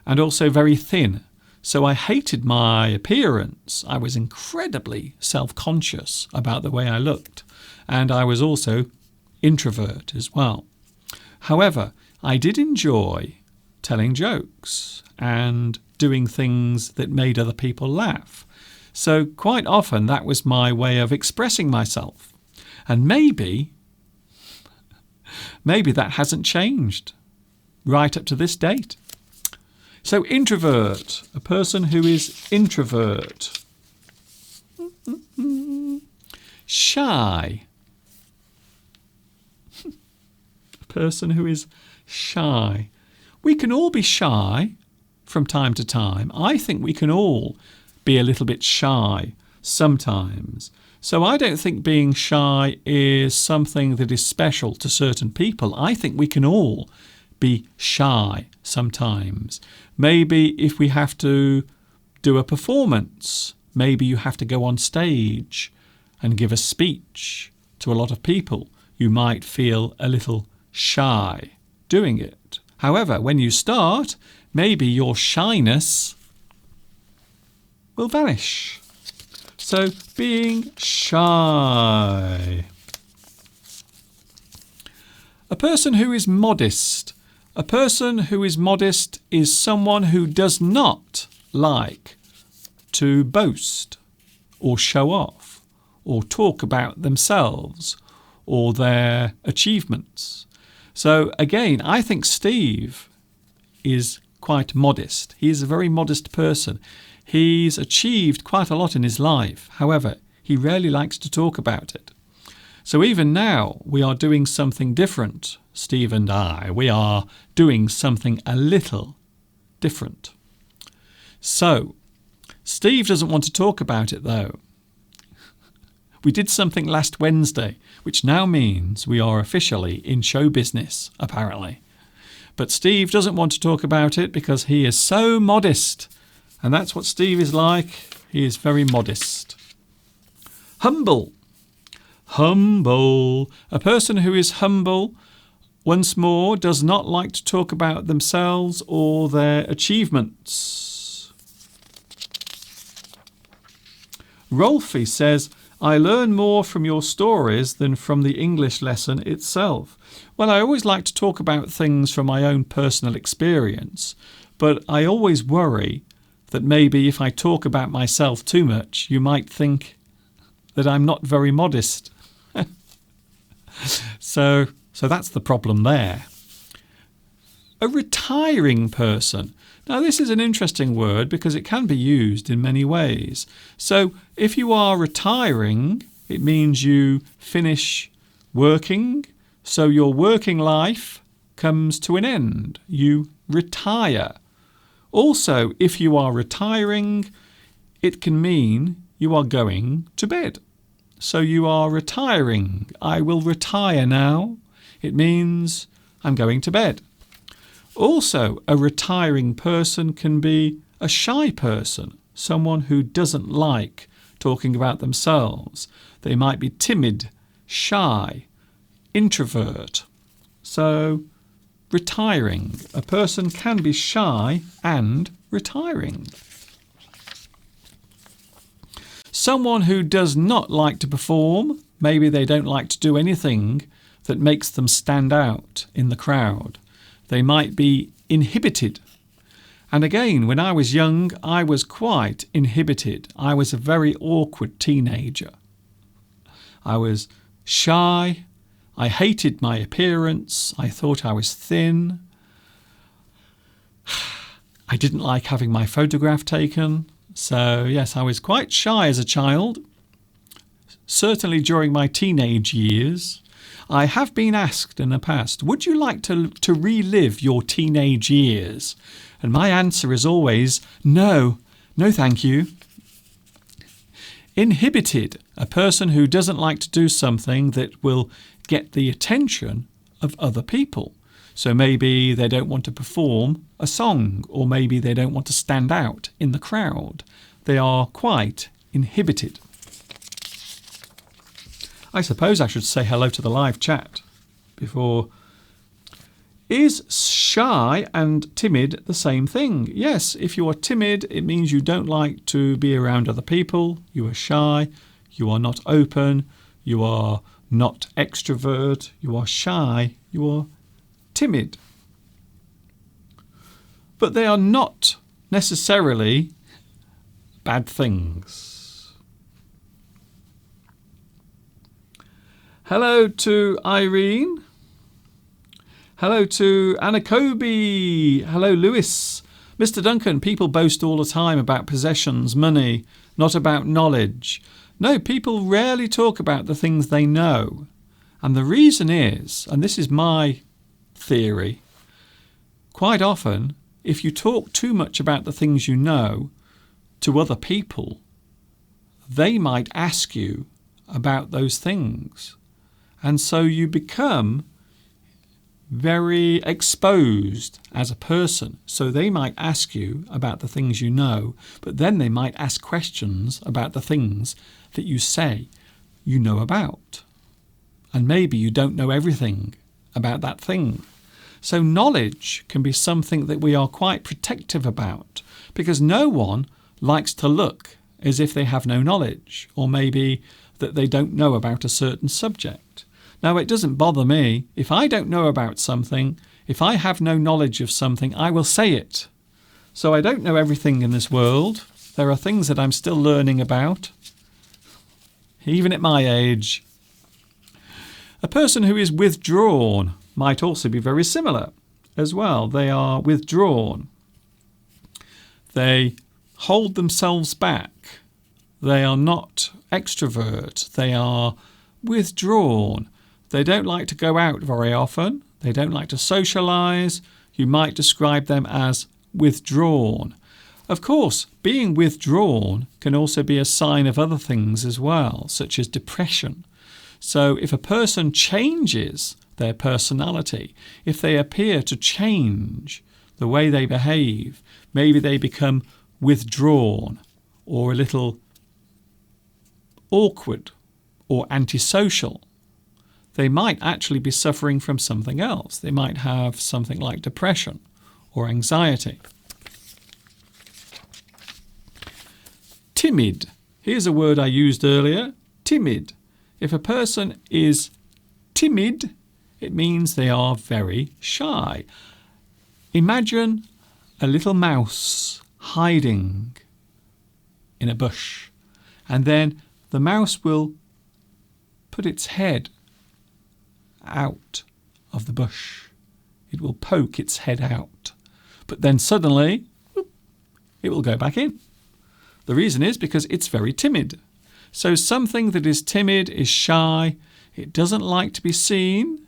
Speaker 1: and also very thin. So I hated my appearance. I was incredibly self-conscious about the way I looked. And I was also introvert as well. However, I did enjoy telling jokes and doing things that made other people laugh. So quite often that was my way of expressing myself. And maybe that hasn't changed right up to this date. So introvert, a person who is introvert. Shy, a person who is shy. We can all be shy from time to time. I think we can all be a little bit shy sometimes. So I don't think being shy is something that is special to certain people. I think we can all be shy sometimes. Maybe if we have to do a performance, maybe you have to go on stage and give a speech to a lot of people, you might feel a little shy doing it. However, when you start, maybe your shyness will vanish. So being shy. A person who is modest. A person who is modest is someone who does not like to boast or show off or talk about themselves or their achievements. So again, I think Steve is quite modest. He is a very modest person. He's achieved quite a lot in his life. However, he rarely likes to talk about it. So even now, we are doing something different, Steve and I. We are doing something a little different. So, Steve doesn't want to talk about it, though. We did something last Wednesday, which now means we are officially in show business, apparently. But Steve doesn't want to talk about it because he is so modest. And that's what Steve is like. He is very modest. Humble. Humble. A person who is humble, once more, does not like to talk about themselves or their achievements. Rolfie says, I learn more from your stories than from the English lesson itself. Well, I always like to talk about things from my own personal experience, but I always worry that maybe if I talk about myself too much, you might think that I'm not very modest. So that's the problem there. A retiring person. Now, this is an interesting word because it can be used in many ways. So if you are retiring, it means you finish working. So your working life comes to an end. You retire. Also, if you are retiring, it can mean you are going to bed. So you are retiring. I will retire now. It means I'm going to bed. Also, a retiring person can be a shy person, someone who doesn't like talking about themselves. They might be timid, shy, introvert. So, retiring. A person can be shy and retiring. Someone who does not like to perform, maybe they don't like to do anything that makes them stand out in the crowd. They might be inhibited. And again, when I was young, I was quite inhibited. I was a very awkward teenager. I was shy. I hated my appearance. I thought I was thin. I didn't like having my photograph taken. So, yes, I was quite shy as a child, certainly during my teenage years. I have been asked in the past, would you like to relive your teenage years? And my answer is always, no, thank you. Inhibited, a person who doesn't like to do something that will get the attention of other people. So maybe they don't want to perform a song, or maybe they don't want to stand out in the crowd. They are quite inhibited. I suppose I should say hello to the live chat before. Is shy and timid the same thing? Yes, if you are timid, it means you don't like to be around other people. You are shy. You are not open. You are not extrovert. You are shy. You are timid. But they are not necessarily bad things. Hello to Irene. Hello to Anna Kobe. Hello, Lewis. Mr. Duncan, people boast all the time about possessions, money, not about knowledge. No, people rarely talk about the things they know. And the reason is, and this is my theory, quite often, if you talk too much about the things you know to other people, they might ask you about those things. And so you become very exposed as a person. So they might ask you about the things you know, but then they might ask questions about the things that you say you know about. And maybe you don't know everything about that thing. So knowledge can be something that we are quite protective about, because no one likes to look as if they have no knowledge, or maybe that they don't know about a certain subject. Now, it doesn't bother me. If I don't know about something, if I have no knowledge of something, I will say it. So I don't know everything in this world. There are things that I'm still learning about, even at my age. A person who is withdrawn might also be very similar as well. They are withdrawn. They hold themselves back. They are not extrovert. They are withdrawn. They don't like to go out very often. They don't like to socialise. You might describe them as withdrawn. Of course, being withdrawn can also be a sign of other things as well, such as depression. So if a person changes their personality, if they appear to change the way they behave, maybe they become withdrawn or a little awkward or antisocial, they might actually be suffering from something else. They might have something like depression or anxiety. Timid. Here's a word I used earlier, timid. If a person is timid, it means they are very shy. Imagine a little mouse hiding in a bush, and then the mouse will put its head out of the bush. It will poke its head out, but then suddenly it will go back in. The reason is because it's very timid. So something that is timid is shy. It doesn't like to be seen.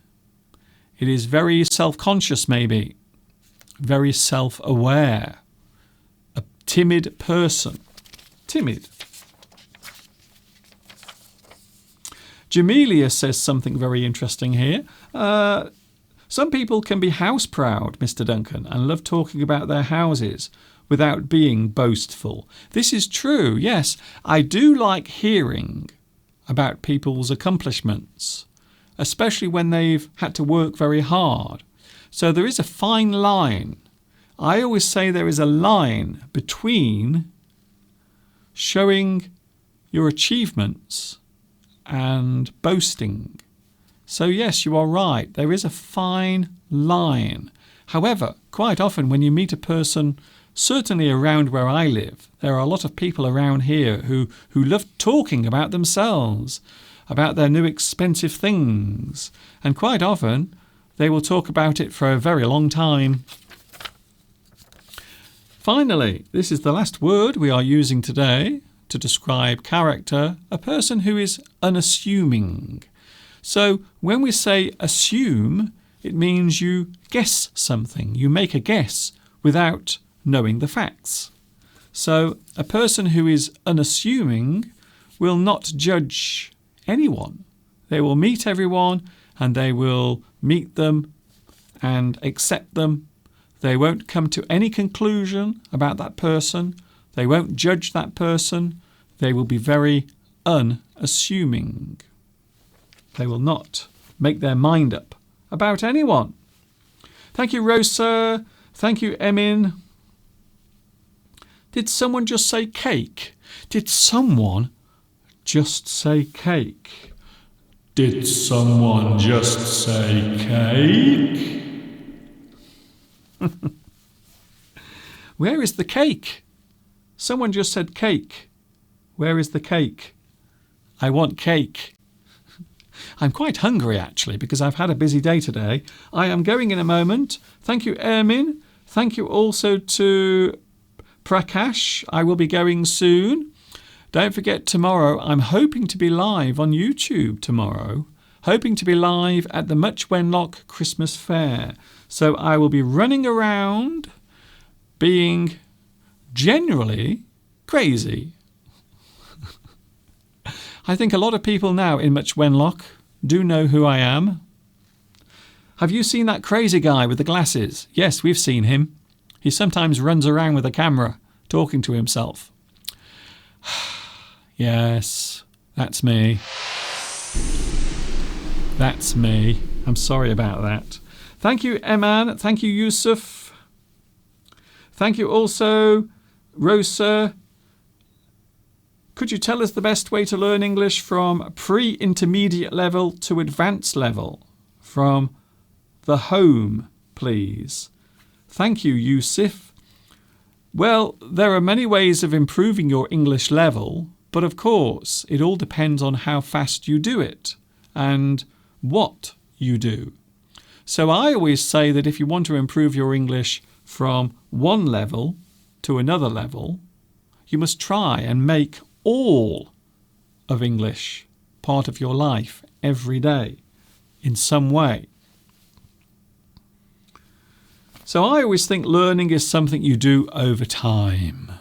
Speaker 1: It is very self-conscious, maybe, very self-aware. A timid person. Timid. Jamelia says something very interesting here. Some people can be house proud, Mr. Duncan, and love talking about their houses without being boastful. This is true, yes. I do like hearing about people's accomplishments, especially when they've had to work very hard. So there is a fine line. I always say there is a line between showing your achievements and boasting. So yes, you are right. There is a fine line. However, quite often when you meet a person, certainly around where I live, there are a lot of people around here who love talking about themselves, about their new expensive things. And quite often, they will talk about it for a very long time. Finally, this is the last word we are using today to describe character, a person who is unassuming. So when we say assume, it means you guess something. You make a guess without knowing the facts. So a person who is unassuming will not judge anyone. They will meet everyone and they will meet them and accept them. They won't come to any conclusion about that person. They won't judge that person. They will be very unassuming. They will not make their mind up about anyone. Thank you, Rosa. Thank you, Emin. Did someone just say cake? Did someone just say cake? Did someone just say cake? Where is the cake? Someone just said cake. Where is the cake? I want cake. I'm quite hungry, actually, because I've had a busy day today. I am going in a moment. Thank you, Ermin. Thank you also to Prakash. I will be going soon. Don't forget, tomorrow I'm hoping to be live on YouTube tomorrow. Hoping to be live at the Much Wenlock Christmas Fair. So I will be running around being generally crazy. I think a lot of people now in Much Wenlock do know who I am. Have you seen that crazy guy with the glasses? Yes, we've seen him. He sometimes runs around with a camera talking to himself. Yes, that's me. That's me. I'm sorry about that. Thank you, Eman. Thank you, Yusuf. Thank you also, Rosa. Could you tell us the best way to learn English from pre-intermediate level to advanced level? From the home, please. Thank you, Yusuf. Well, there are many ways of improving your English level, but of course, it all depends on how fast you do it and what you do. So I always say that if you want to improve your English from one level to another level, you must try and make all of English part of your life every day in some way. So I always think learning is something you do over time.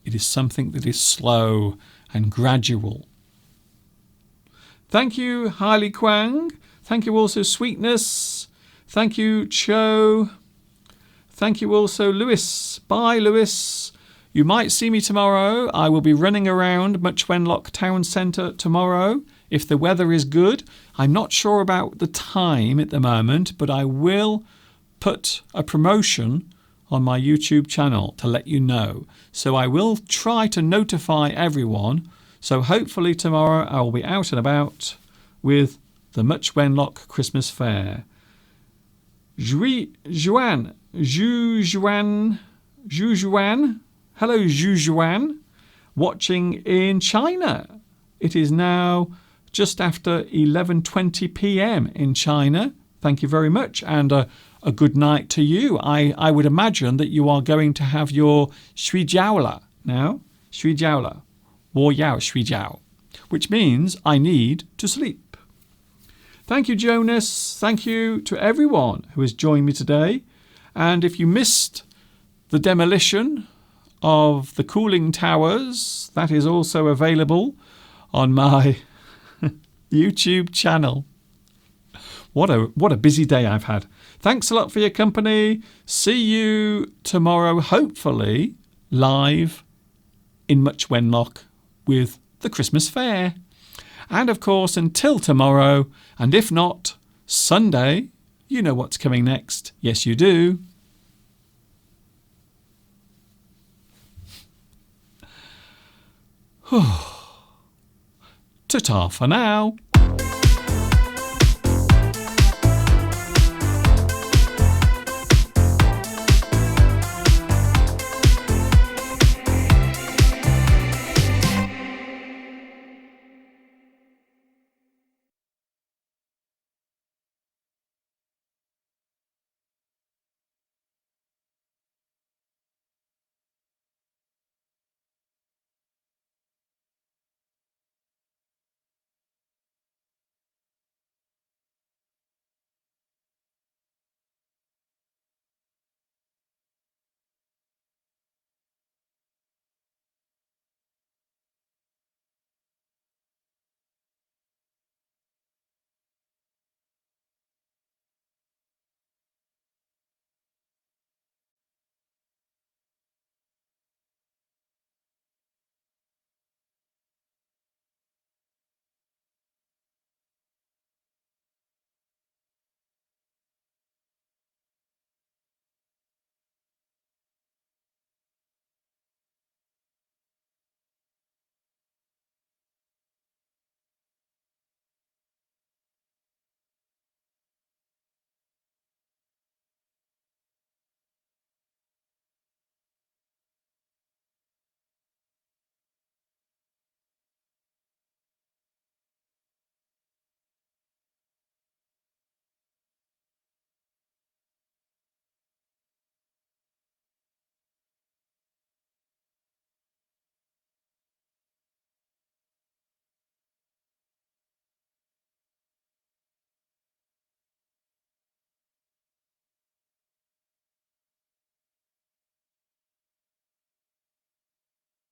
Speaker 1: It is something that is slow and gradual. Thank you, Hailey Kwang. Thank you also, Sweetness. Thank you, Cho. Thank you also, Lewis. Bye, Lewis. You might see me tomorrow. I will be running around Much Wenlock Town Centre tomorrow if the weather is good. I'm not sure about the time at the moment, but I will put a promotion on my YouTube channel to let you know. So I will try to notify everyone. So hopefully tomorrow I will be out and about with the Much Wenlock Christmas Fair. Juan. Hello, Zhujuan, watching in China. It is now just after 11:20 p.m. in China. Thank you very much, and a good night to you. I would imagine that you are going to have your Shuijiaola now. Shuijiaola. 我要睡觉, which means I need to sleep. Thank you, Jonas. Thank you to everyone who has joined me today. And if you missed the demolition of the cooling towers, that is also available on my YouTube channel. What a busy day I've had. Thanks a lot for your company. See you tomorrow, hopefully live in Much Wenlock with the Christmas Fair. And of course, until tomorrow, and if not, Sunday, you know what's coming next. Yes, you do. Ta-ta for now.